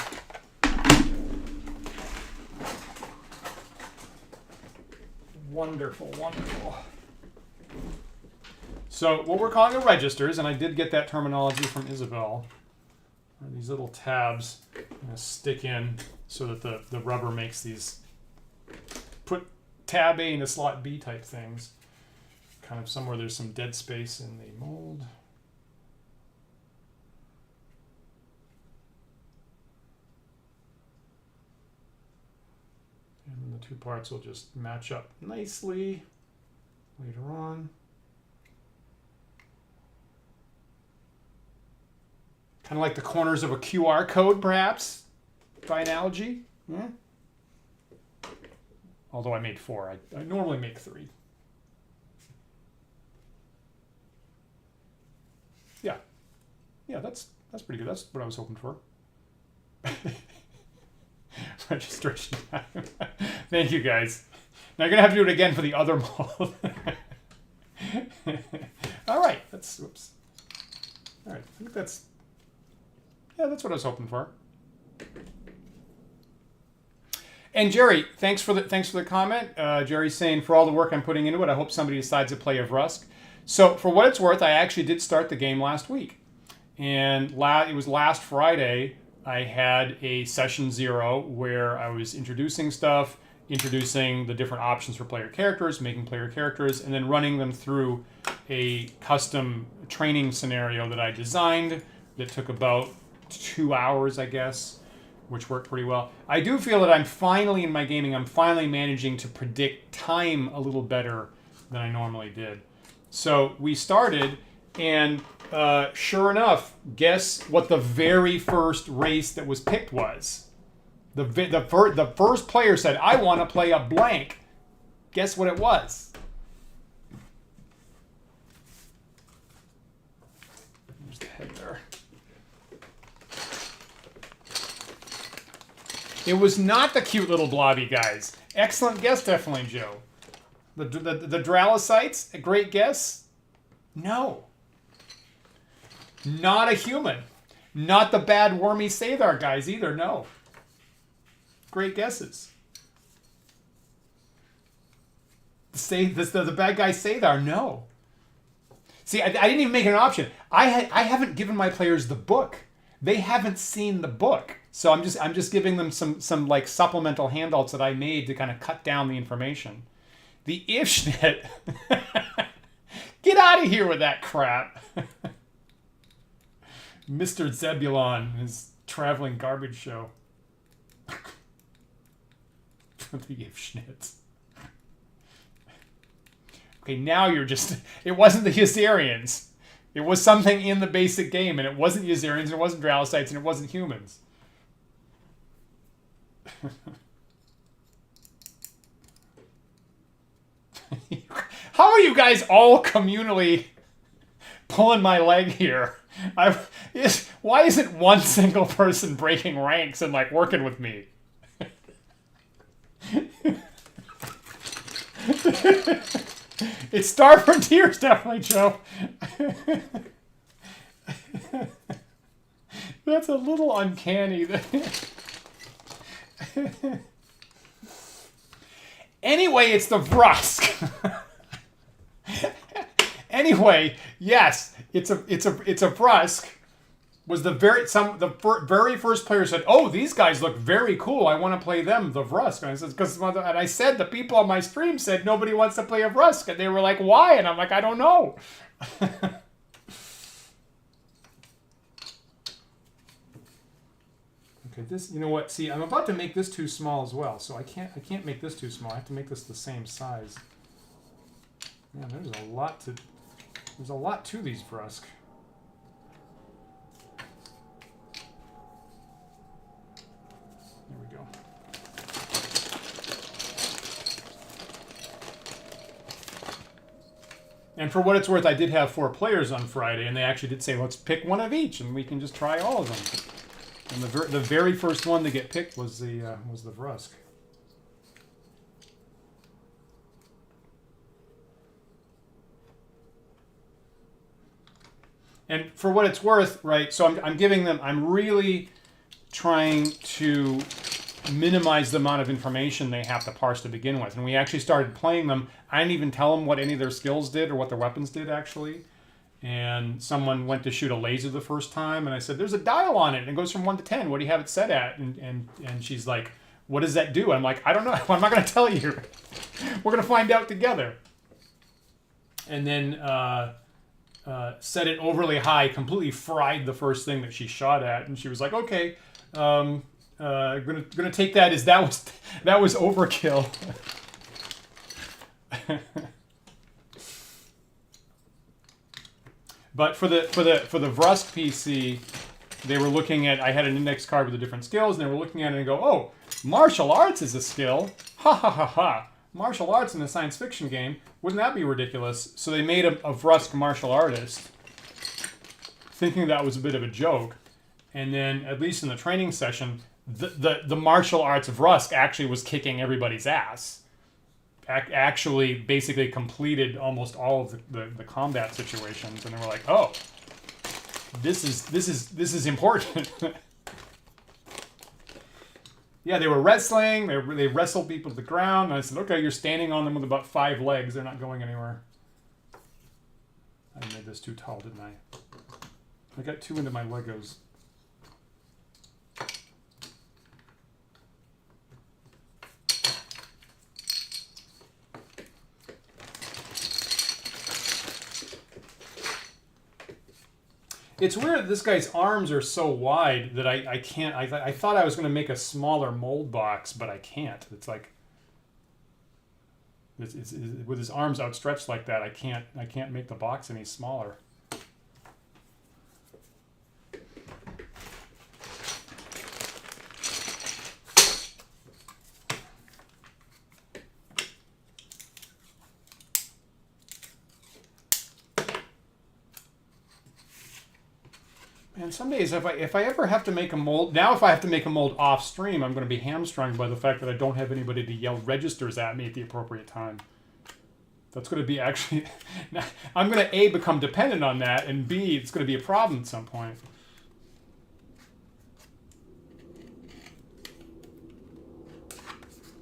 Wonderful, wonderful. So what we're calling the registers, and I did get that terminology from Isabelle, are these little tabs I'm going to stick in so that the rubber makes these put tab A into slot B type things. Kind of somewhere there's some dead space in the mold. And then the two parts will just match up nicely later on. Kind of like the corners of a QR code, perhaps, by analogy. Yeah. Although I made 4. I normally make 3. Yeah. Yeah, that's pretty good. That's what I was hoping for. Registration time. Thank you, guys. Now you're going to have to do it again for the other mold. All right. Whoops. All right. I think that's... Yeah, that's what I was hoping for. And Jerry, thanks for the comment. Jerry's saying, for all the work I'm putting into it, I hope somebody decides to play a Vrusk. So for what it's worth, I actually did start the game last week. And it was last Friday, I had a session 0 where I was introducing stuff, introducing the different options for player characters, making player characters, and then running them through a custom training scenario that I designed that took about 2 hours, I guess, which worked pretty well. I do feel that I'm finally managing to predict time a little better than I normally did. So we started, and sure enough, guess what the very first race that was picked was? The first player said, I want to play a blank. Guess what it was? There's the head there. It was not the cute little blobby guys. Excellent guess, definitely, Joe. The Dralocytes, a great guess? No. Not a human. Not the bad wormy Sathar guys either, no. Great guesses. The bad guy Sathar, no. See, I didn't even make it an option. I haven't given my players the book. They haven't seen the book. So I'm just giving them some like supplemental handouts that I made to kind of cut down the information. The Ifschnit. Get out of here with that crap. Mr. Zebulon, his traveling garbage show. The Ifschnit. Okay, now you're just... It wasn't the Yserians. It was something in the basic game, and it wasn't Yserians, and it wasn't Dralocytes, and it wasn't humans. How are you guys all communally pulling my leg here? Why isn't one single person breaking ranks and like working with me? It's Star Frontiers, definitely, Joe. That's a little uncanny. Anyway, it's the Vrusk. Anyway, yes, it's a Vrusk. Was the very first player said, "Oh, these guys look very cool. I want to play them, the Vrusk." And I said, and I said the people on my stream said nobody wants to play a Vrusk, and they were like, "Why?" And I'm like, "I don't know." Okay, this, you know what? See, I'm about to make this too small as well, so I can't make this too small. I have to make this the same size. Man, there's a lot to these Vrusk. There we go. And for what it's worth, I did have 4 players on Friday, and they actually did say, "Let's pick one of each, and we can just try all of them." And the very first one to get picked was the Vrusk. And for what it's worth, right? So I'm giving them. I'm really trying to minimize the amount of information they have to parse to begin with. And we actually started playing them. I didn't even tell them what any of their skills did or what their weapons did, actually. And someone went to shoot a laser the first time, and I said, "There's a dial on it, and it goes from 1 to 10. What do you have it set at?" And she's like, "What does that do?" I'm like, "I don't know. I'm not going to tell you. We're going to find out together." And then set it overly high, completely fried the first thing that she shot at, and she was like, "Okay, gonna take that as that was overkill." But for the Vrusk PC, they were looking at. I had an index card with the different skills, and they were looking at it and go, "Oh, martial arts is a skill! Ha ha ha ha! Martial arts in a science fiction game, wouldn't that be ridiculous?" So they made a Vrusk martial artist, thinking that was a bit of a joke. And then, at least in the training session, the martial arts Vrusk actually was kicking everybody's ass. Actually, basically completed almost all of the combat situations, and they were like, "Oh, this is important." Yeah, they were wrestling. They wrestled people to the ground. And I said, "Okay, you're standing on them with about 5 legs. They're not going anywhere." I made this too tall, didn't I? I got too into my Legos. It's weird that this guy's arms are so wide that I can't. I thought I was going to make a smaller mold box, but I can't. It's like it's with his arms outstretched like that. I can't make the box any smaller. And some days, if I ever have to make a mold, now if I have to make a mold off stream, I'm going to be hamstrung by the fact that I don't have anybody to yell registers at me at the appropriate time. That's going to be actually, I'm going to A, become dependent on that, and B, it's going to be a problem at some point.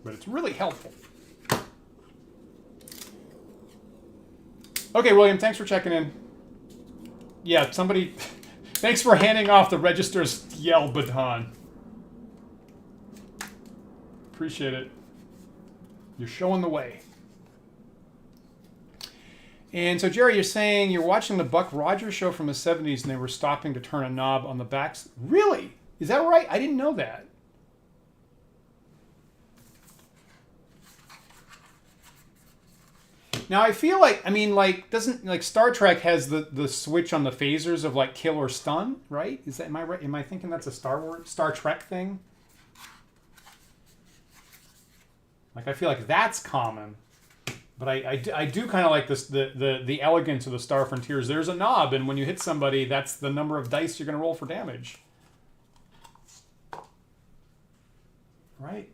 But it's really helpful. Okay, William, thanks for checking in. Yeah, somebody... Thanks for handing off the register's yell baton. Appreciate it. You're showing the way. And so, Jerry, you're saying you're watching the Buck Rogers show from the 70s and they were stopping to turn a knob on the backs. Really? Is that right? I didn't know that. Now, I feel like, I mean, like, doesn't, like, Star Trek has the switch on the phasers of, like, kill or stun, right? Is that, am I right? Am I thinking that's a Star Trek thing? Like, I feel like that's common. But I do kind of like this, the elegance of the Star Frontiers. There's a knob, and when you hit somebody, that's the number of dice you're going to roll for damage. Right?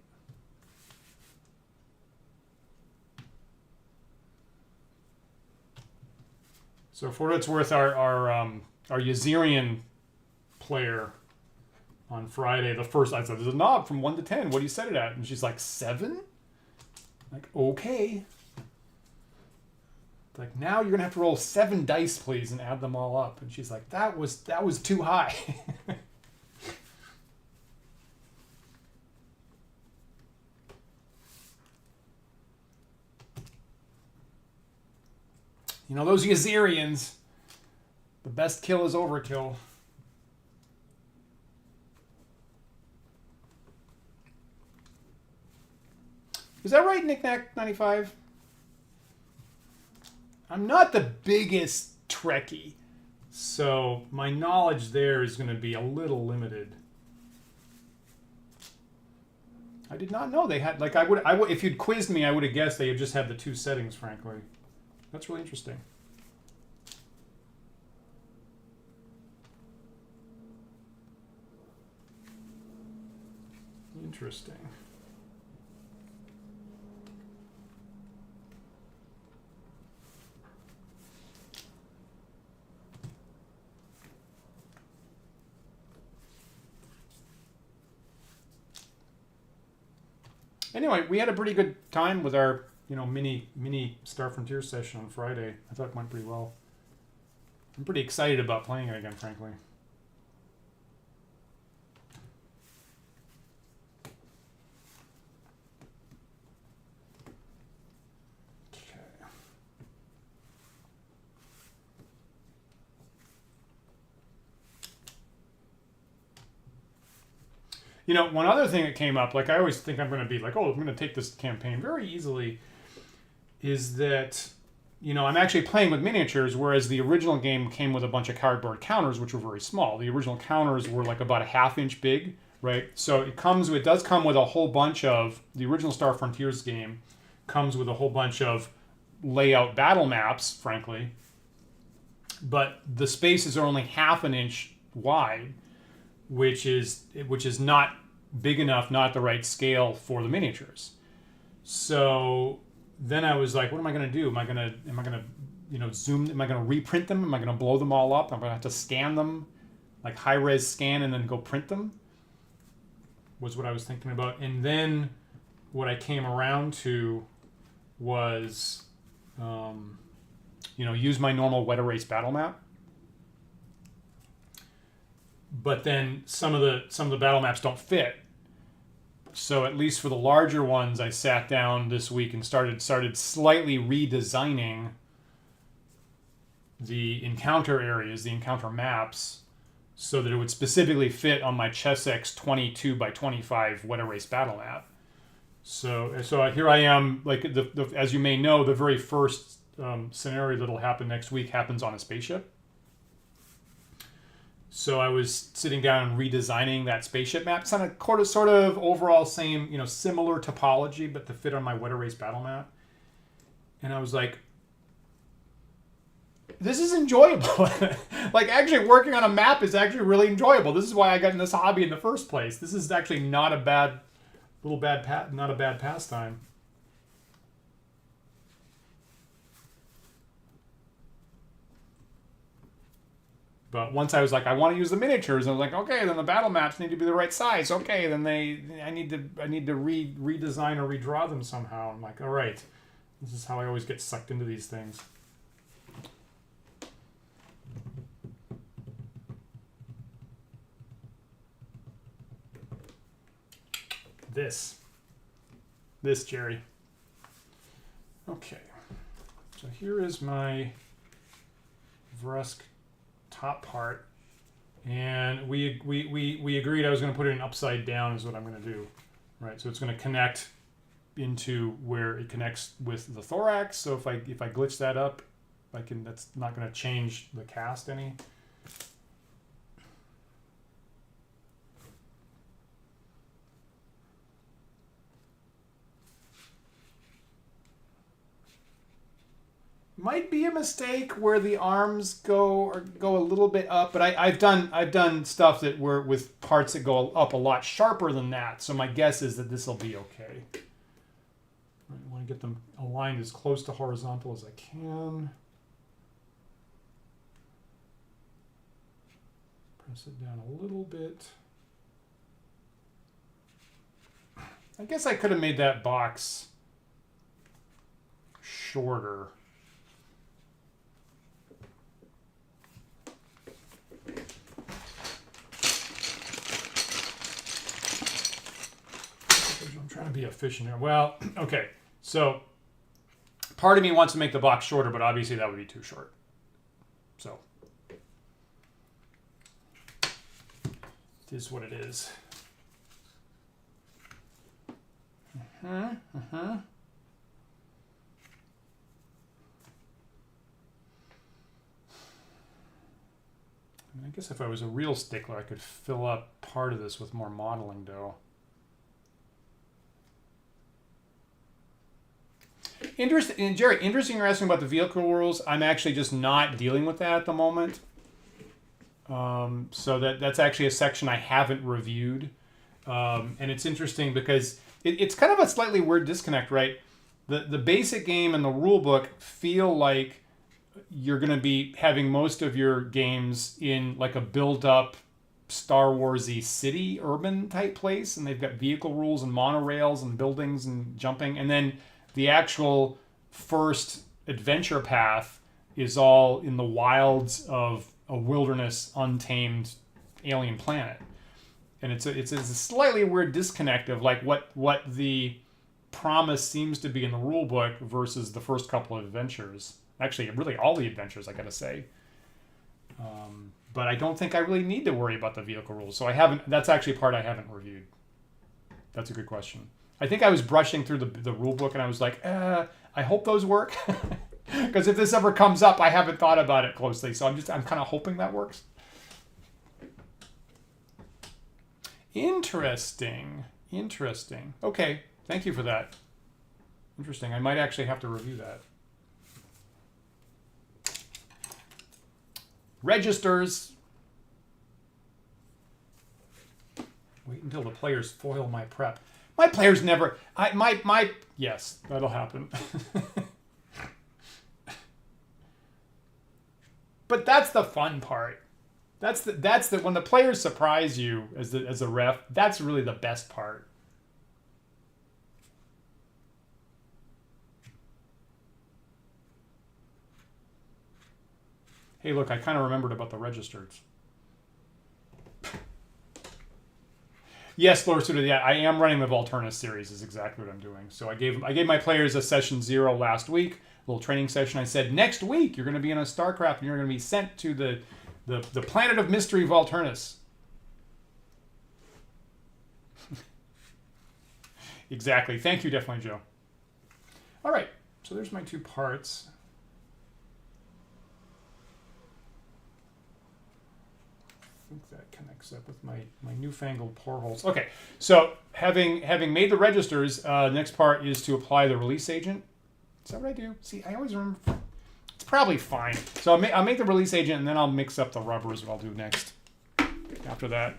So for what it's worth, our Yazirian player on Friday. The first, I said, there's a knob from 1 to 10. What do you set it at? And she's like, 7? Like, okay. Like, now you're gonna have to roll 7 dice, please, and add them all up. And she's like, that was too high. You know, those Yazirians, the best kill is overkill. Is that right, Knick-Knack 95? I'm not the biggest Trekkie, so my knowledge there is going to be a little limited. I did not know they had, like, I would, if you'd quizzed me, I would have guessed they just had the 2 settings, frankly. That's really interesting. Interesting. Anyway, we had a pretty good time with our, you know, mini Star Frontier session on Friday. I thought it went pretty well. I'm pretty excited about playing it again, frankly. You know, one other thing that came up, like I always think I'm going to be like, oh, I'm going to take this campaign very easily, is that, you know, I'm actually playing with miniatures, whereas the original game came with a bunch of cardboard counters, which were very small. The original counters were like about a ½ inch big, right? So it does come with a whole bunch of, the original Star Frontiers game comes with a whole bunch of layout battle maps, frankly, but the spaces are only ½ inch wide, which is not big enough, not the right scale for the miniatures. So then I was like, what am I going to do? Am I going to, you know, zoom? Am I going to reprint them? Am I going to blow them all up? I'm going to have to scan them, like high-res scan, and then go print them? Was what I was thinking about. And then what I came around to was, you know, use my normal wet erase battle map. But then some of the battle maps don't fit. So at least for the larger ones, I sat down this week and started slightly redesigning the encounter areas, the encounter maps, so that it would specifically fit on my Chessex 22 by 25 wet erase battle map. So here I am, like as you may know, the very first scenario that'll happen next week happens on a spaceship. So I was sitting down and redesigning that spaceship map. It's on a sort of overall same, you know, similar topology, but to fit on my wet erase battle map. And I was like, this is enjoyable. Like, actually working on a map is actually really enjoyable. This is why I got in this hobby in the first place. This is actually not a bad pastime. But once I was like, I want to use the miniatures, and I was like, okay, then the battle maps need to be the right size. Okay, then I need to redesign or redraw them somehow. I'm like, all right, this is how I always get sucked into these things. This Jerry. Okay, so here is my Vrusk top part, and we agreed I was going to put it in upside down is what I'm going to do, right? So it's going to connect into where it connects with the thorax. So if I glitch that up, that's not going to change the cast any. Might be a mistake where the arms go a little bit up, but I've done stuff that were with parts that go up a lot sharper than that. So my guess is that this will be okay. I want to get them aligned as close to horizontal as I can. Press it down a little bit. I guess I could have made that box shorter. I'm trying to be efficient here. Well, okay. So part of me wants to make the box shorter, but obviously that would be too short. So it is what it is. I guess if I was a real stickler, I could fill up part of this with more modeling dough. Interesting, Jerry, interesting you're asking about the vehicle rules. I'm actually just not dealing with that at the moment. So that's actually a section I haven't reviewed. And it's interesting because it's kind of a slightly weird disconnect, right? The basic game and the rule book feel like you're going to be having most of your games in like a build-up Star Wars-y city, urban type place. And they've got vehicle rules and monorails and buildings and jumping. And then the actual first adventure path is all in the wilds of a wilderness, untamed alien planet. And it's a slightly weird disconnect of like what the promise seems to be in the rule book versus the first couple of adventures. Actually, really all the adventures, I gotta say. But I don't think I really need to worry about the vehicle rules. So I haven't. That's actually part I haven't reviewed. That's a good question. I think I was brushing through the rule book and I was like, I hope those work. Because if this ever comes up, I haven't thought about it closely. So I'm kind of hoping that works. Interesting. Okay, thank you for that. Interesting. I might actually have to review that. Registers. Wait until the players foil my prep. My players never. Yes, that'll happen. But that's the fun part. That's the when the players surprise you as a ref. That's really the best part. Hey, look, I kind of remembered about the registers. Yes, Lord Suda, yeah, I am running the Volturnus series is exactly what I'm doing. So I gave my players a session 0 last week, a little training session. I said, next week you're going to be in a StarCraft and you're going to be sent to the planet of mystery Volturnus. Exactly. Thank you, definitely, Joe. All right, so there's my 2 parts. I think that connects up with my newfangled portholes. Okay, so having made the registers, next part is to apply the release agent. Is that what I do? See, I always remember. It's probably fine. So I'll make the release agent, and then I'll mix up the rubbers, what I'll do next after that.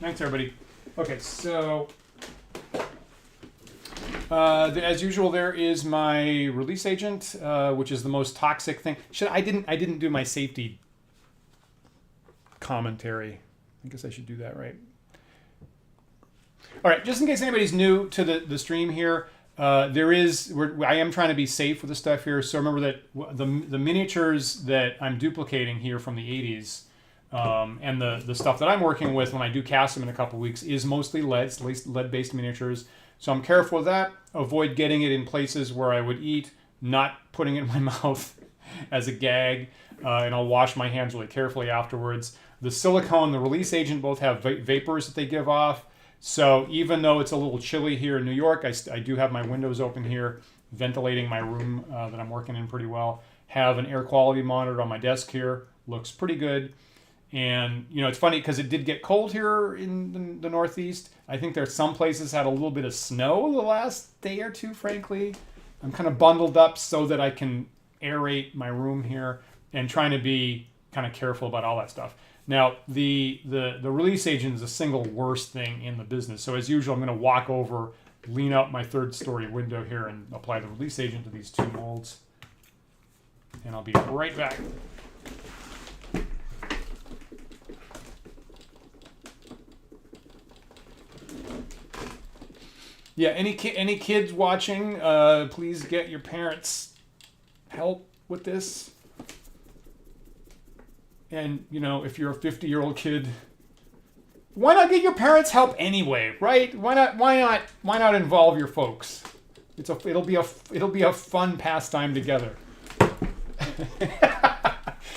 Thanks, everybody. Okay, so as usual, there is my release agent, which is the most toxic thing. I didn't do my safety commentary. I guess I should do that, right? All right, just in case anybody's new to the stream here, I am trying to be safe with the stuff here. So remember that the miniatures that I'm duplicating here from the 80s and the stuff that I'm working with when I do cast them in a couple weeks is mostly lead-based miniatures. So I'm careful with that. Avoid getting it in places where I would eat, not putting it in my mouth as a gag, and I'll wash my hands really carefully afterwards. The silicone, the release agent both have vapors that they give off. So even though it's a little chilly here in New York, I do have my windows open here, ventilating my room that I'm working in pretty well. Have an air quality monitor on my desk here. Looks pretty good. And, it's funny because it did get cold here in the Northeast. I think there's some places had a little bit of snow the last day or two, frankly. I'm kind of bundled up so that I can aerate my room here and trying to be kind of careful about all that stuff. Now, the release agent is the single worst thing in the business. So as usual, I'm going to walk over, lean out my 3rd story window here and apply the release agent to these 2 molds. And I'll be right back. Yeah, any kids watching, please get your parents help with this. And, you know, if you're a 50-year-old kid, why not get your parents help anyway, right? Why not involve your folks? It'll be a fun pastime together.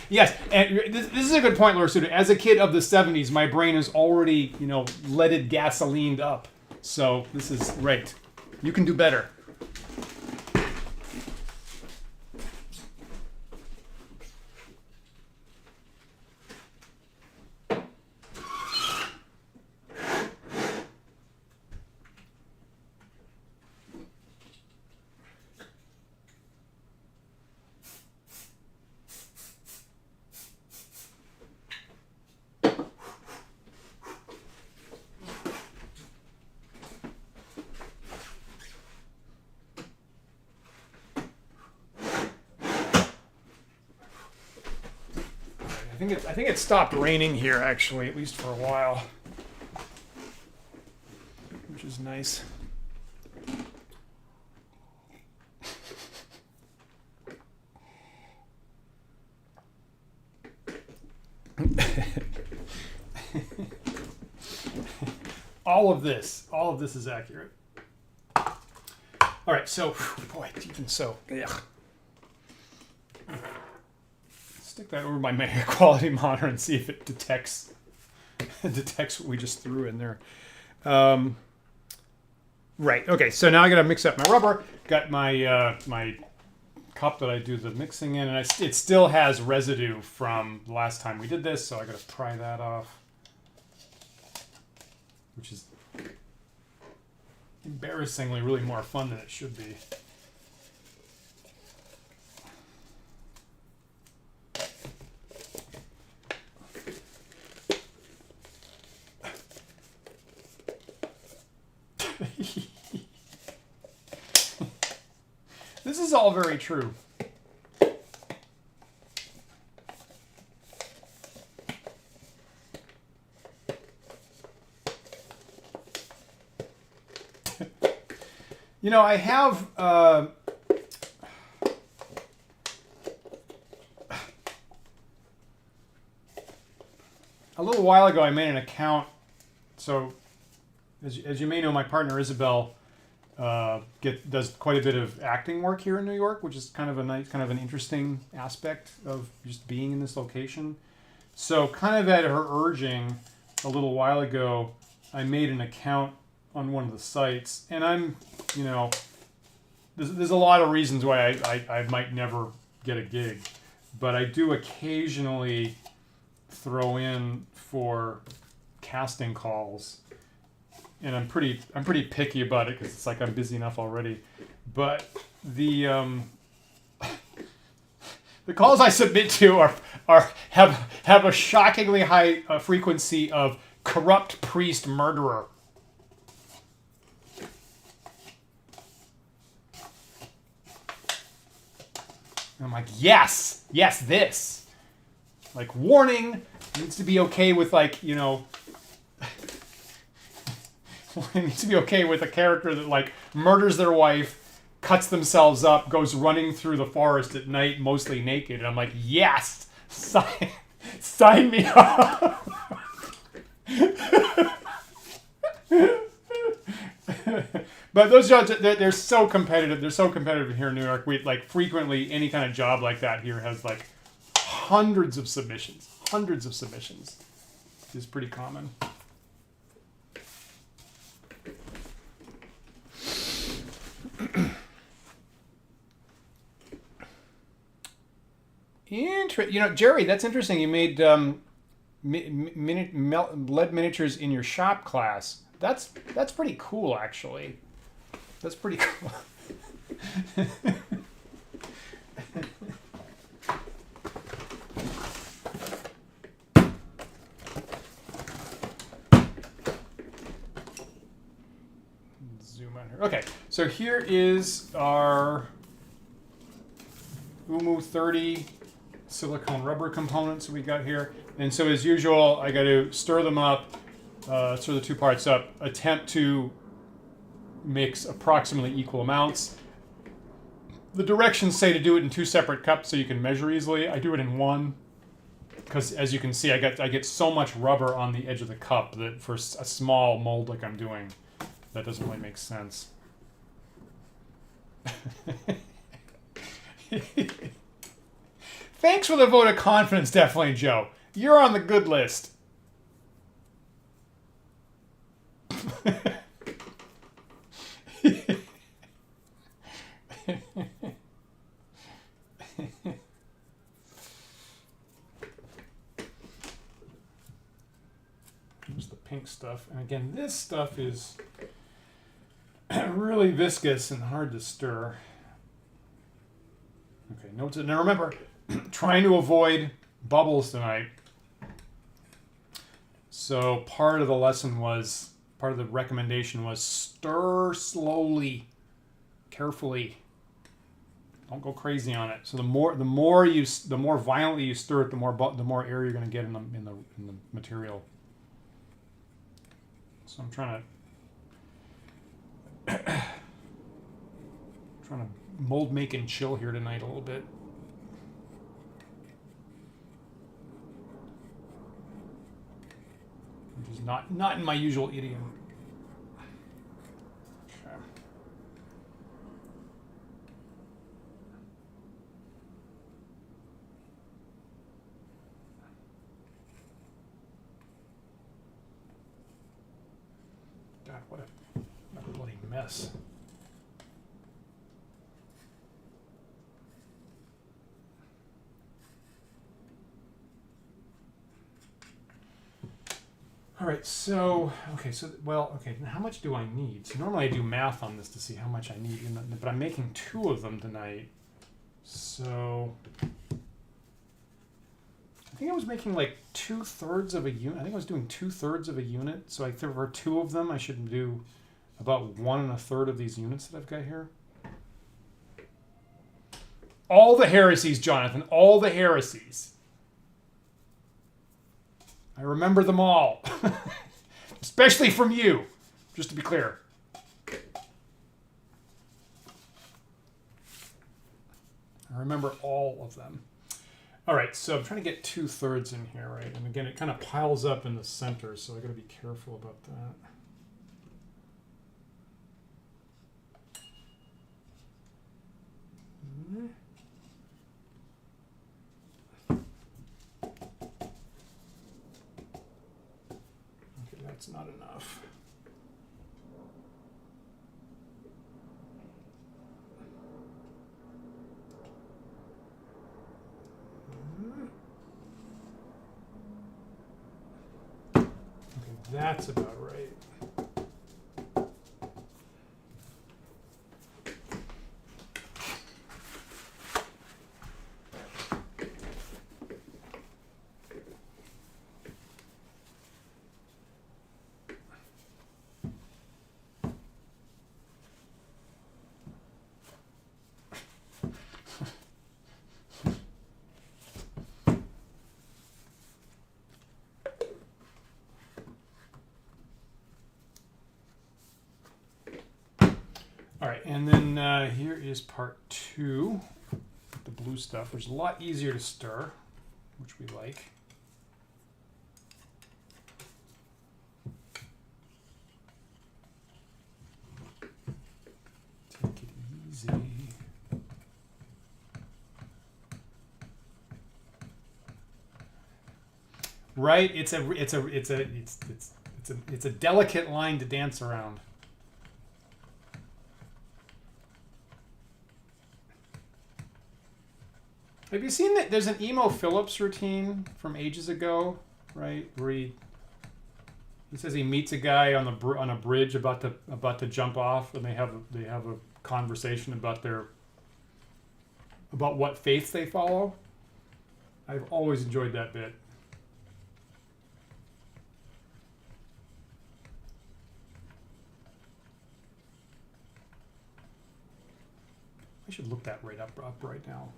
Yes, and this is a good point, Laura Student. As a kid of the 70s, my brain is already, you know, leaded gasolined up. So this is right. You can do better. I think it stopped raining here, actually, at least for a while, which is nice. All of this is accurate. All right, so, boy, even so, ugh. Stick that over my air quality monitor and see if it detects what we just threw in there. Right. Okay. So now I got to mix up my rubber. Got my my cup that I do the mixing in, and it still has residue from the last time we did this, so I got to pry that off, which is embarrassingly really more fun than it should be. This is all very true. You know, I have a little while ago I made an account. So as you may know, my partner Isabelle does quite a bit of acting work here in New York, which is kind of an interesting aspect of just being in this location. So kind of at her urging a little while ago, I made an account on one of the sites, and I'm, you know, there's a lot of reasons why I might never get a gig, but I do occasionally throw in for casting calls. And I'm pretty picky about it because it's like I'm busy enough already. But the calls I submit to have a shockingly high frequency of corrupt priest murderer. And I'm like, yes, this. Like, warning, needs to be okay with, like, you know. It needs to be okay with a character that, like, murders their wife, cuts themselves up, goes running through the forest at night, mostly naked. And I'm like, yes, sign me up. But those jobs, they're so competitive. They're so competitive here in New York. We, like, frequently, any kind of job like that here has, like, hundreds of submissions. It's pretty common. You know, Jerry, that's interesting. You made lead miniatures in your shop class. That's pretty cool, actually. That's pretty cool. Zoom on here. Okay, so here is our UMU 30 silicone rubber components we got here. And so as usual, I got to stir them up, stir the two parts up, attempt to mix approximately equal amounts. The directions say to do it in 2 separate cups so you can measure easily. I do it in 1 because, as you can see, I get so much rubber on the edge of the cup that for a small mold like I'm doing, that doesn't really make sense. Thanks for the vote of confidence, definitely, Joe. You're on the good list. Here's the pink stuff. And again, this stuff is really viscous and hard to stir. Okay, notes it. Now remember, trying to avoid bubbles tonight. So part of the lesson was, part of the recommendation was stir slowly, carefully. Don't go crazy on it. So the more violently you stir it, the more air you're going to get in the material. So I'm trying to mold, make, and chill here tonight a little bit. Which is not in my usual idiom. Okay. God, what a bloody mess. All right, so, okay, how much do I need? So normally I do math on this to see how much I need, but I'm making 2 of them tonight. So, I think I was making like 2/3 of a unit. I think I was doing 2/3 of a unit. So if there were 2 of them, I should do about 1 1/3 of these units that I've got here. All the heresies, Jonathan, all the heresies. I remember them all. Especially from you, just to be clear. I remember all of them. All right, so I'm trying to get 2/3 in here, right? And again, it kind of piles up in the center, so I got to be careful about that. Okay, that's not enough. That's about right. All right, and then here is part 2, the blue stuff, which is a lot easier to stir, which we like. Take it easy. Right? It's a delicate line to dance around. Have you seen that? There's an Emo Phillips routine from ages ago, right? Where he says he meets a guy on a bridge about to jump off, and they have a conversation about what faiths they follow. I've always enjoyed that bit. I should look that right up right now.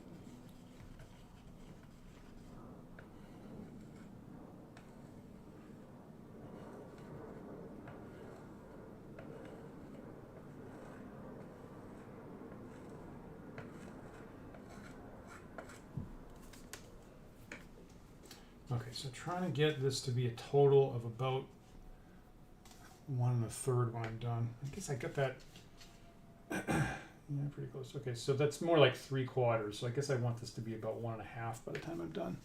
Okay, so trying to get this to be a total of about 1 1/3 when I'm done. I guess I got that. Yeah, pretty close. Okay, so that's more like 3/4. So I guess I want this to be about 1 1/2 by the time I'm done.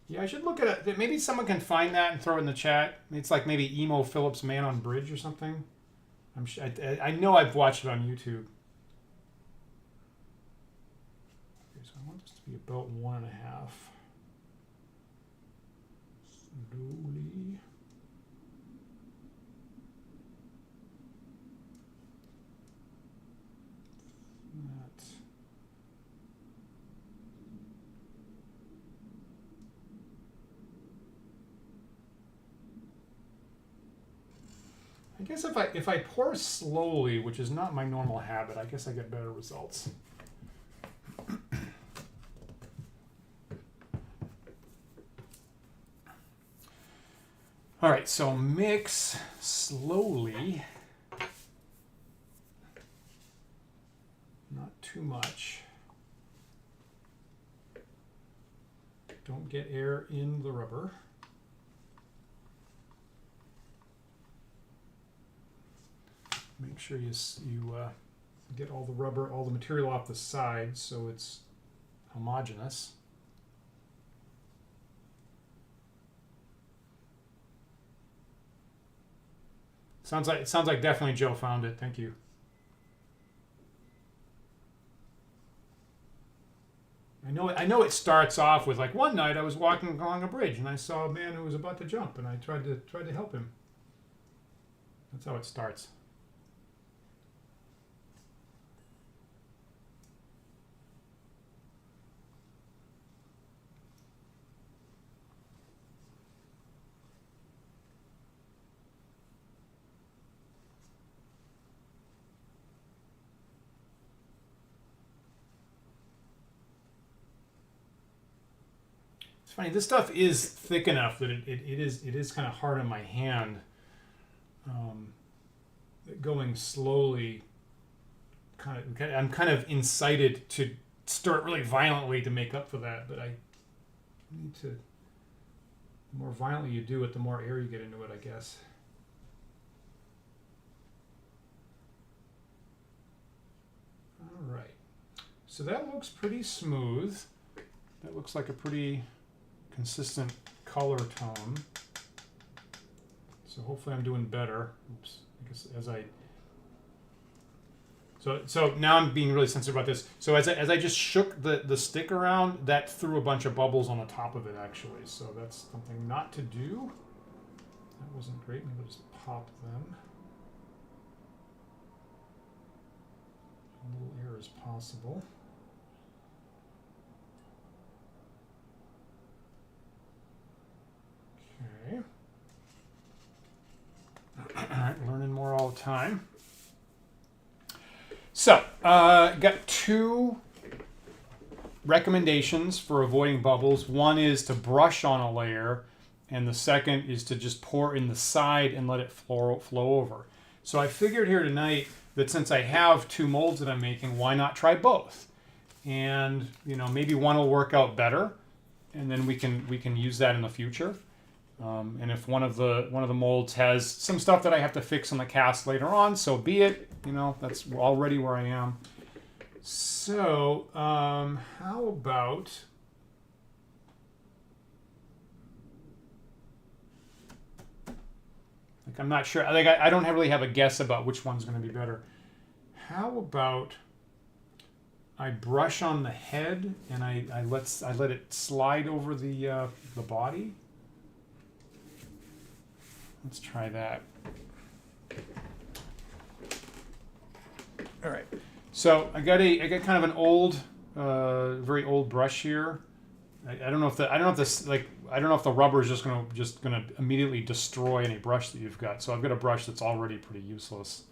Yeah, I should look at it. Maybe someone can find that and throw it in the chat. It's like maybe Emo Phillips Man on Bridge or something. I know I've watched it on YouTube. Okay, so I want this to be about 1 1/2. Slowly. That. I guess if I pour slowly, which is not my normal habit, I guess I get better results. All right, so mix slowly. Not too much. Don't get air in the rubber. Make sure you get all the rubber, all the material off the side so it's homogeneous. It sounds like definitely Joe found it. Thank you. I know it starts off with like one night I was walking along a bridge and I saw a man who was about to jump and I tried to help him. That's how it starts. Funny, this stuff is thick enough that it is kind of hard on my hand. Going slowly, I'm kind of incited to stir it really violently to make up for that, but I need to. The more violently you do it, the more air you get into it, I guess. All right, so that looks pretty smooth. That looks like a pretty consistent color tone. So hopefully I'm doing better. Oops. I guess so now I'm being really sensitive about this. So as I just shook the stick around, that threw a bunch of bubbles on the top of it actually. So that's something not to do. That wasn't great. Maybe I'll just pop them. A little air as possible. Okay. All right, learning more all the time. So, got 2 recommendations for avoiding bubbles. One is to brush on a layer, and the second is to just pour in the side and let it flow over. So I figured here tonight that since I have 2 molds that I'm making, why not try both? And maybe one will work out better, and then we can use that in the future. And if one of the molds has some stuff that I have to fix on the cast later on, so be it. That's already where I am. So how about I'm not sure. I don't really have a guess about which one's going to be better. How about I brush on the head and I let it slide over the body. Let's try that. All right. So I got kind of an old, very old brush here. I don't know if the rubber is just gonna immediately destroy any brush that you've got. So I've got a brush that's already pretty useless,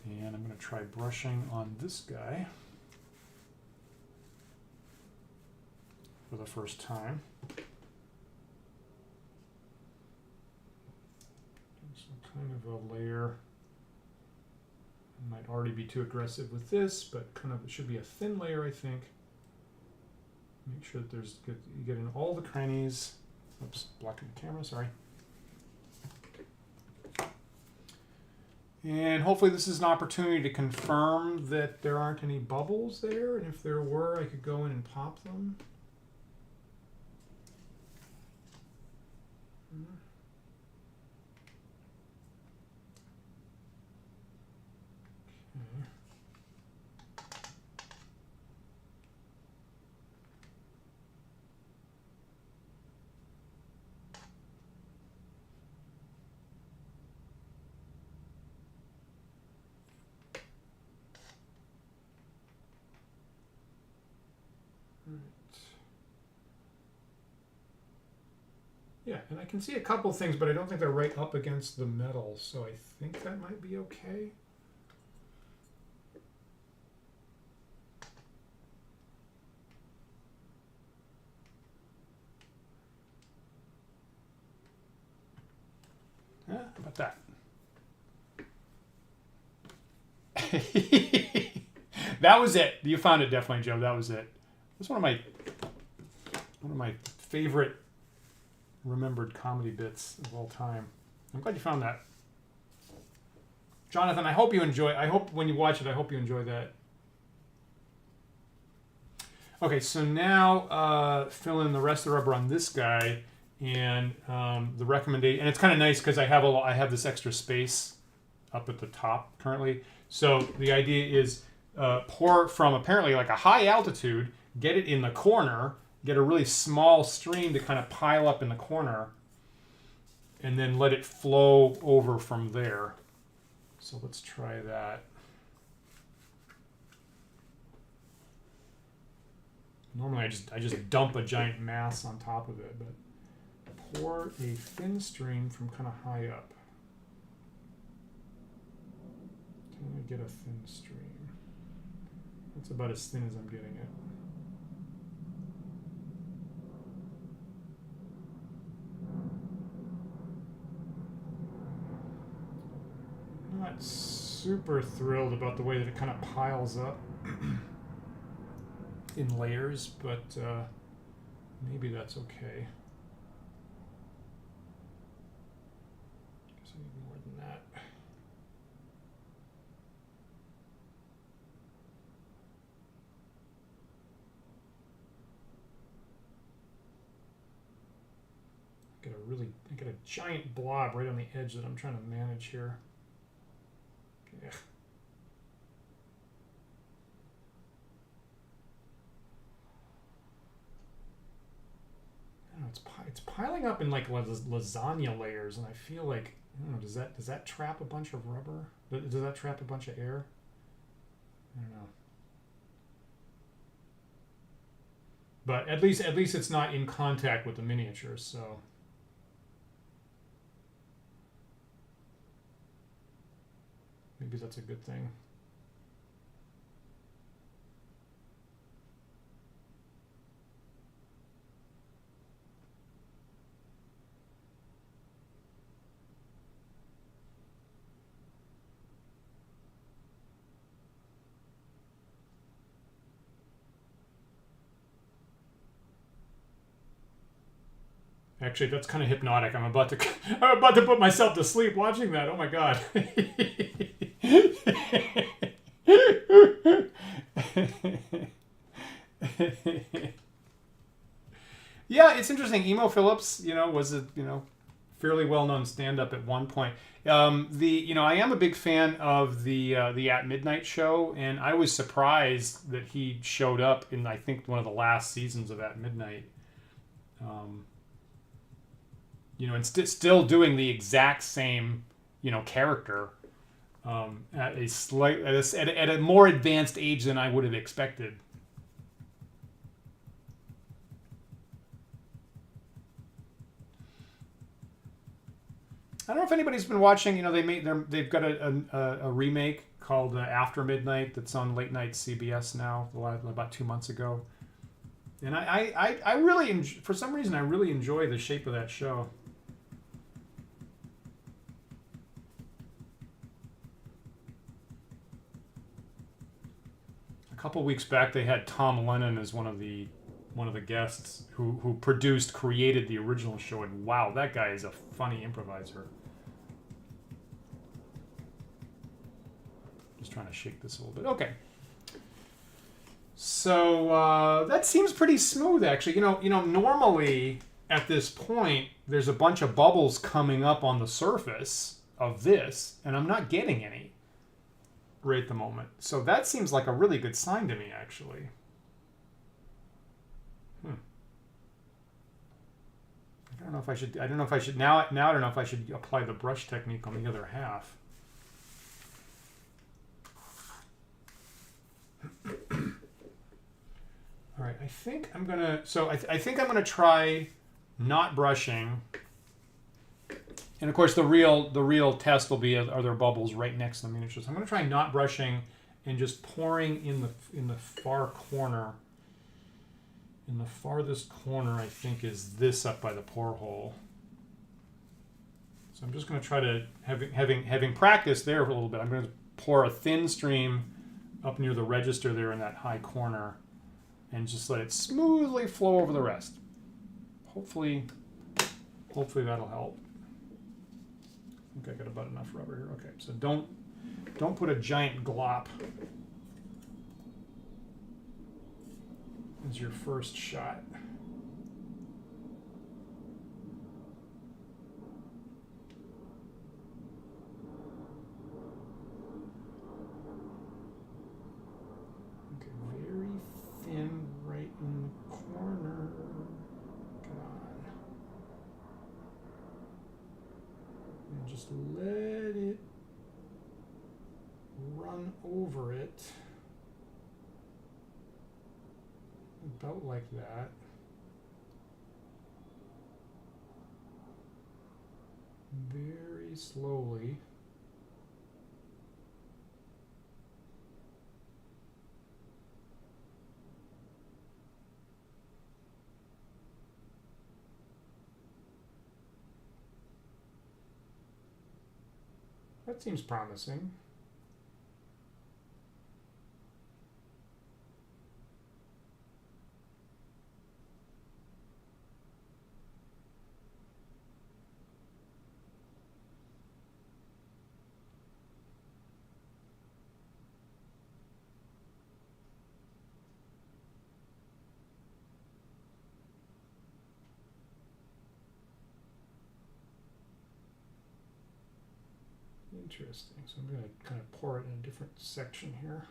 and I'm gonna try brushing on this guy for the first time. Kind of a layer. I might already be too aggressive with this, but kind of it should be a thin layer, I think. Make sure that there's good, you get in all the crannies. Oops, blocking the camera, sorry. And hopefully this is an opportunity to confirm that there aren't any bubbles there. And if there were, I could go in and pop them. Yeah, and I can see a couple things, but I don't think they're right up against the metal, so I think that might be okay. Yeah, how about that? That was it. You found it definitely, Joe. That was it. That's one of my favorite remembered comedy bits of all time. I'm glad you found that. Jonathan, I hope you enjoy. I hope when you watch it, I hope you enjoy that. Okay, so now fill in the rest of the rubber on this guy, and the recommendation. And it's kind of nice because I have this extra space up at the top currently. So the idea is pour from apparently like a high altitude, get it in the corner, get a really small stream to kind of pile up in the corner, and then let it flow over from there. So let's try that. Normally I just dump a giant mass on top of it, but pour a thin stream from kind of high up. Can I get a thin stream? That's about as thin as I'm getting it. Not super thrilled about the way that it kind of piles up in layers, but maybe that's okay. Guess I need more than that. I got a giant blob right on the edge that I'm trying to manage here. Yeah. I don't know, it's piling up in like lasagna layers, and I feel like, I don't know, does that trap a bunch of rubber? Does that trap a bunch of air? I don't know. But at least it's not in contact with the miniatures, so. Maybe that's a good thing. Actually, that's kind of hypnotic. I'm about to put myself to sleep watching that. Oh my god. Yeah, it's interesting. Emo Phillips, was a fairly well-known stand-up at one point. I am a big fan of the At Midnight show, and I was surprised that he showed up in, I think, one of the last seasons of At Midnight. And still doing the exact same, character at a more advanced age than I would have expected. I don't know if anybody's been watching. They've got a remake called After Midnight that's on late night CBS now. About 2 months ago, and I really for some reason I really enjoy the shape of that show. A couple weeks back, they had Tom Lennon as one of the one of the guests who created the original show, and wow, that guy is a funny improviser. Just trying to shake this a little bit. Okay. So that seems pretty smooth, actually. You know, normally at this point, there's a bunch of bubbles coming up on the surface of this, and I'm not getting any right at the moment. So that seems like a really good sign to me, actually. I don't know if I should. I don't know if I should now. I don't know if I should apply the brush technique on the other half. All right, I think I'm gonna. So I think I'm gonna try not brushing. And of course, the real test will be, are there bubbles right next to the miniatures? I'm gonna try not brushing and just pouring in the far corner. In the farthest corner, I think, is this up by the pore hole. So I'm just going to try to, having practiced there for a little bit, I'm going to pour a thin stream up near the register there in that high corner and just let it smoothly flow over the rest. Hopefully that'll help. I think I got about enough rubber here. Okay, so don't put a giant glop as your first shot. Okay, very thin right in the corner. Come on. And just let it run over it. About like that. Very slowly. That seems promising. Interesting. So I'm going to kind of pour it in a different section here.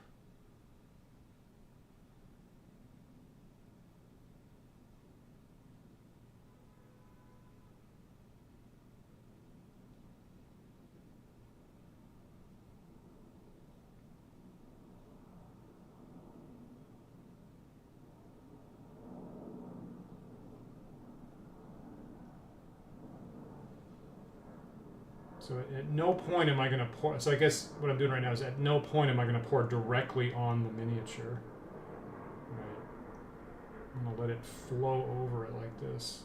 So at no point am I going to pour, so I guess what I'm doing right now is at no point am I going to pour directly on the miniature. Right. I'm going to let it flow over it like this.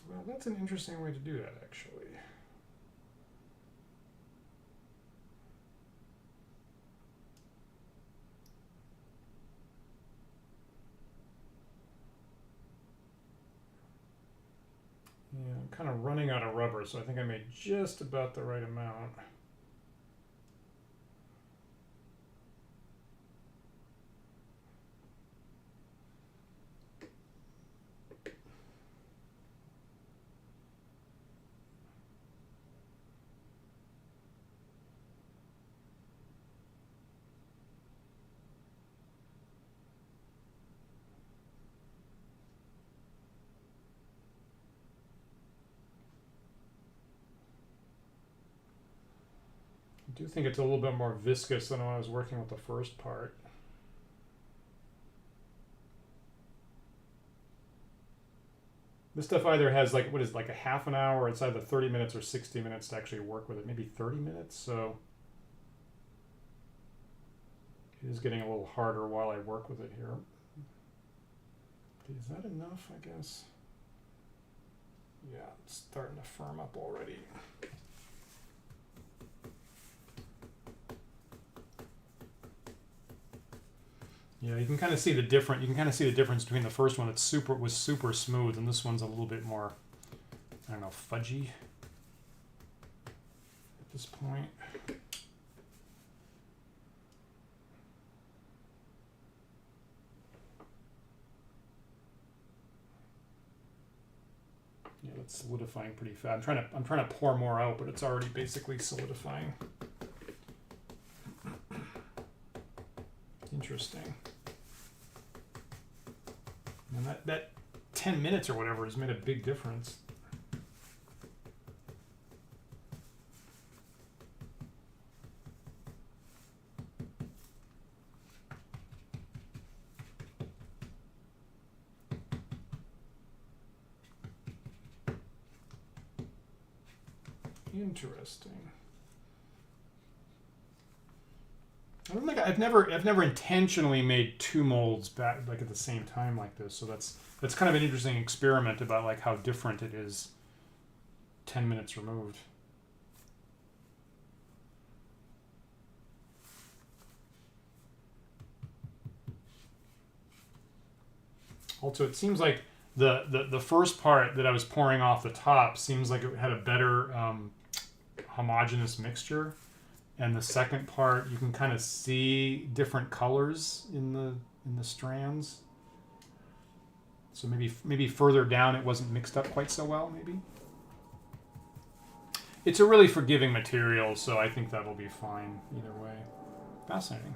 Well, that's an interesting way to do that, actually. Yeah, I'm kind of running out of rubber, so I think I made just about the right amount. I do think it's a little bit more viscous than when I was working with the first part. This stuff either has like, what is it, like a half an hour, it's either 30 minutes or 60 minutes to actually work with it. Maybe 30 minutes, so it is getting a little harder while I work with it here. Is that enough, I guess? Yeah, it's starting to firm up already. Yeah, you can kind of see the difference. You can kind of see the difference between the first one. Was super smooth, and this one's a little bit more, I don't know, fudgy at this point. Yeah, that's solidifying pretty fast. I'm trying to pour more out, but it's already basically solidifying. Interesting. And that 10 minutes or whatever has made a big difference. Interesting. I don't think I've never intentionally made two molds back like at the same time like this. So that's kind of an interesting experiment about like how different it is 10 minutes removed. Also, it seems like the first part that I was pouring off the top seems like it had a better homogeneous mixture. And the second part, you can kind of see different colors in the strands. So maybe further down it wasn't mixed up quite so well, maybe. It's a really forgiving material, so I think that'll be fine either way. Fascinating.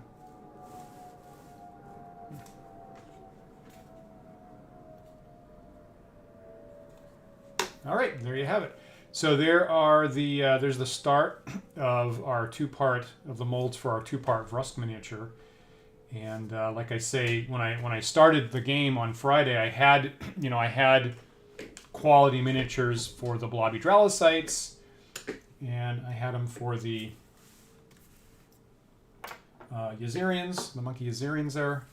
All right, there you have it. So there's the start of our of the molds for our two-part Vrusk miniature, and like I say, when I started the game on Friday, I had quality miniatures for the blobby drallocytes, and I had them for the Yazirians, the monkey Yazirians there.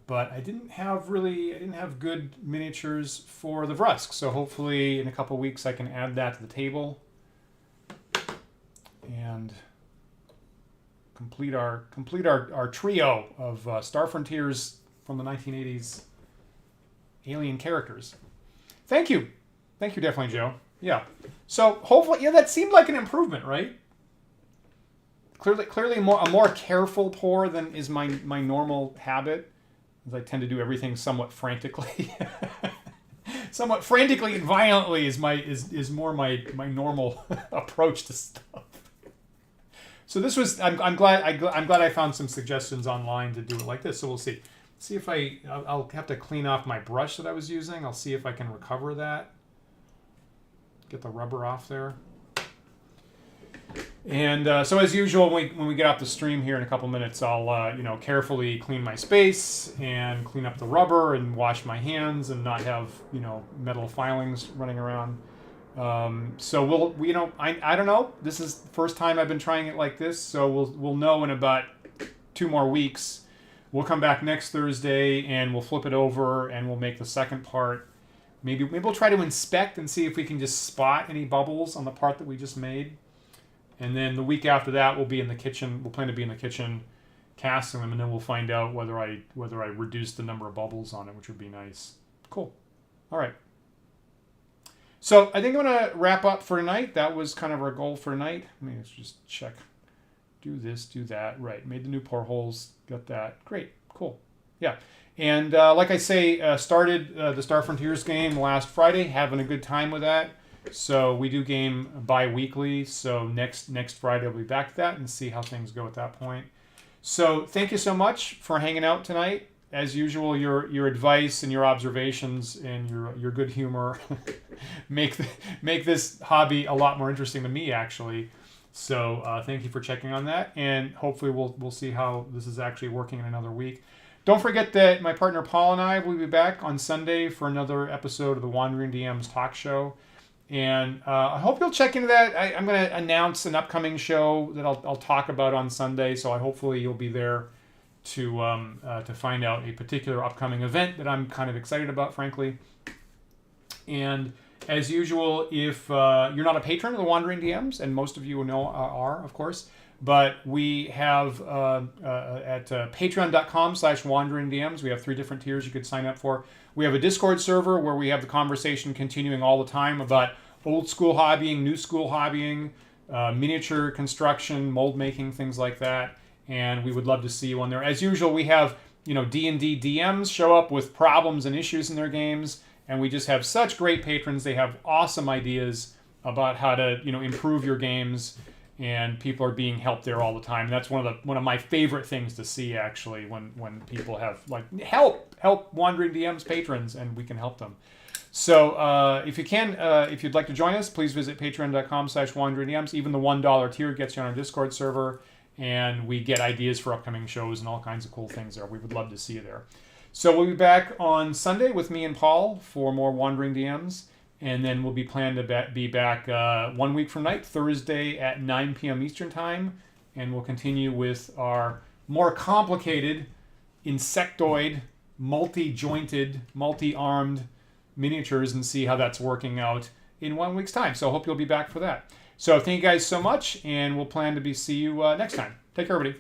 But I didn't have good miniatures for the Vrusk. So hopefully in a couple weeks I can add that to the table and complete our trio of Star Frontiers from the 1980s alien characters. Thank you definitely, Joe. Yeah. So hopefully, yeah, that seemed like an improvement, right? Clearly a more careful pour than is my normal habit. I tend to do everything somewhat frantically. Somewhat frantically and violently is more my normal approach to stuff. So this was I'm glad I found some suggestions online to do it like this. So we'll see. See if I'll have to clean off my brush that I was using. I'll see if I can recover that. Get the rubber off there. And so as usual, when we get off the stream here in a couple minutes, I'll carefully clean my space and clean up the rubber and wash my hands and not have metal filings running around. So I don't know. This is the first time I've been trying it like this, so we'll know in about 2 more weeks. We'll come back next Thursday and we'll flip it over and we'll make the second part. Maybe we'll try to inspect and see if we can just spot any bubbles on the part that we just made. And then the week after that, we'll be in the kitchen. We'll plan to be in the kitchen casting them, and then we'll find out whether I reduce the number of bubbles on it, which would be nice. Cool. All right. So I think I'm going to wrap up for tonight. That was kind of our goal for tonight. Let's just check. Do this, do that. Right. Made the new poreholes. Got that. Great. Cool. Yeah. And like I say, started the Star Frontiers game last Friday. Having a good time with that. So we do game bi-weekly, so next Friday we'll be back to that and see how things go at that point. So thank you so much for hanging out tonight. As usual, your advice and your observations and your good humor make this hobby a lot more interesting to me, actually. So thank you for checking on that, and hopefully we'll see how this is actually working in another week. Don't forget that my partner Paul and I will be back on Sunday for another episode of the Wandering DMs talk show. And I hope you'll check into that. I'm going to announce an upcoming show that I'll talk about on Sunday. So hopefully you'll be there to find out a particular upcoming event that I'm kind of excited about, frankly. And as usual, if you're not a patron of the Wandering DMs, and most of you know are, of course, but we have at patreon.com/wanderingdms, we have 3 different tiers you could sign up for. We have a Discord server where we have the conversation continuing all the time about old school hobbying, new school hobbying, miniature construction, mold making, things like that. And we would love to see you on there. As usual, we have D&D DMs show up with problems and issues in their games, and we just have such great patrons. They have awesome ideas about how to improve your games, and people are being helped there all the time. That's one of my favorite things to see, actually, when people have help Wandering DMs patrons, and we can help them. So if you'd like to join us, please visit patreon.com/wanderingdms. Even the $1 tier gets you on our Discord server, and we get ideas for upcoming shows and all kinds of cool things there. We would love to see you there. So we'll be back on Sunday with me and Paul for more Wandering DMs, and then we'll be planned to be back 1 week from tonight, Thursday at 9 p.m. Eastern Time, and we'll continue with our more complicated insectoid, multi-jointed, multi-armed miniatures and see how that's working out in 1 week's time. So I hope you'll be back for that. So thank you guys so much, and we'll plan to see you next time. Take care, everybody.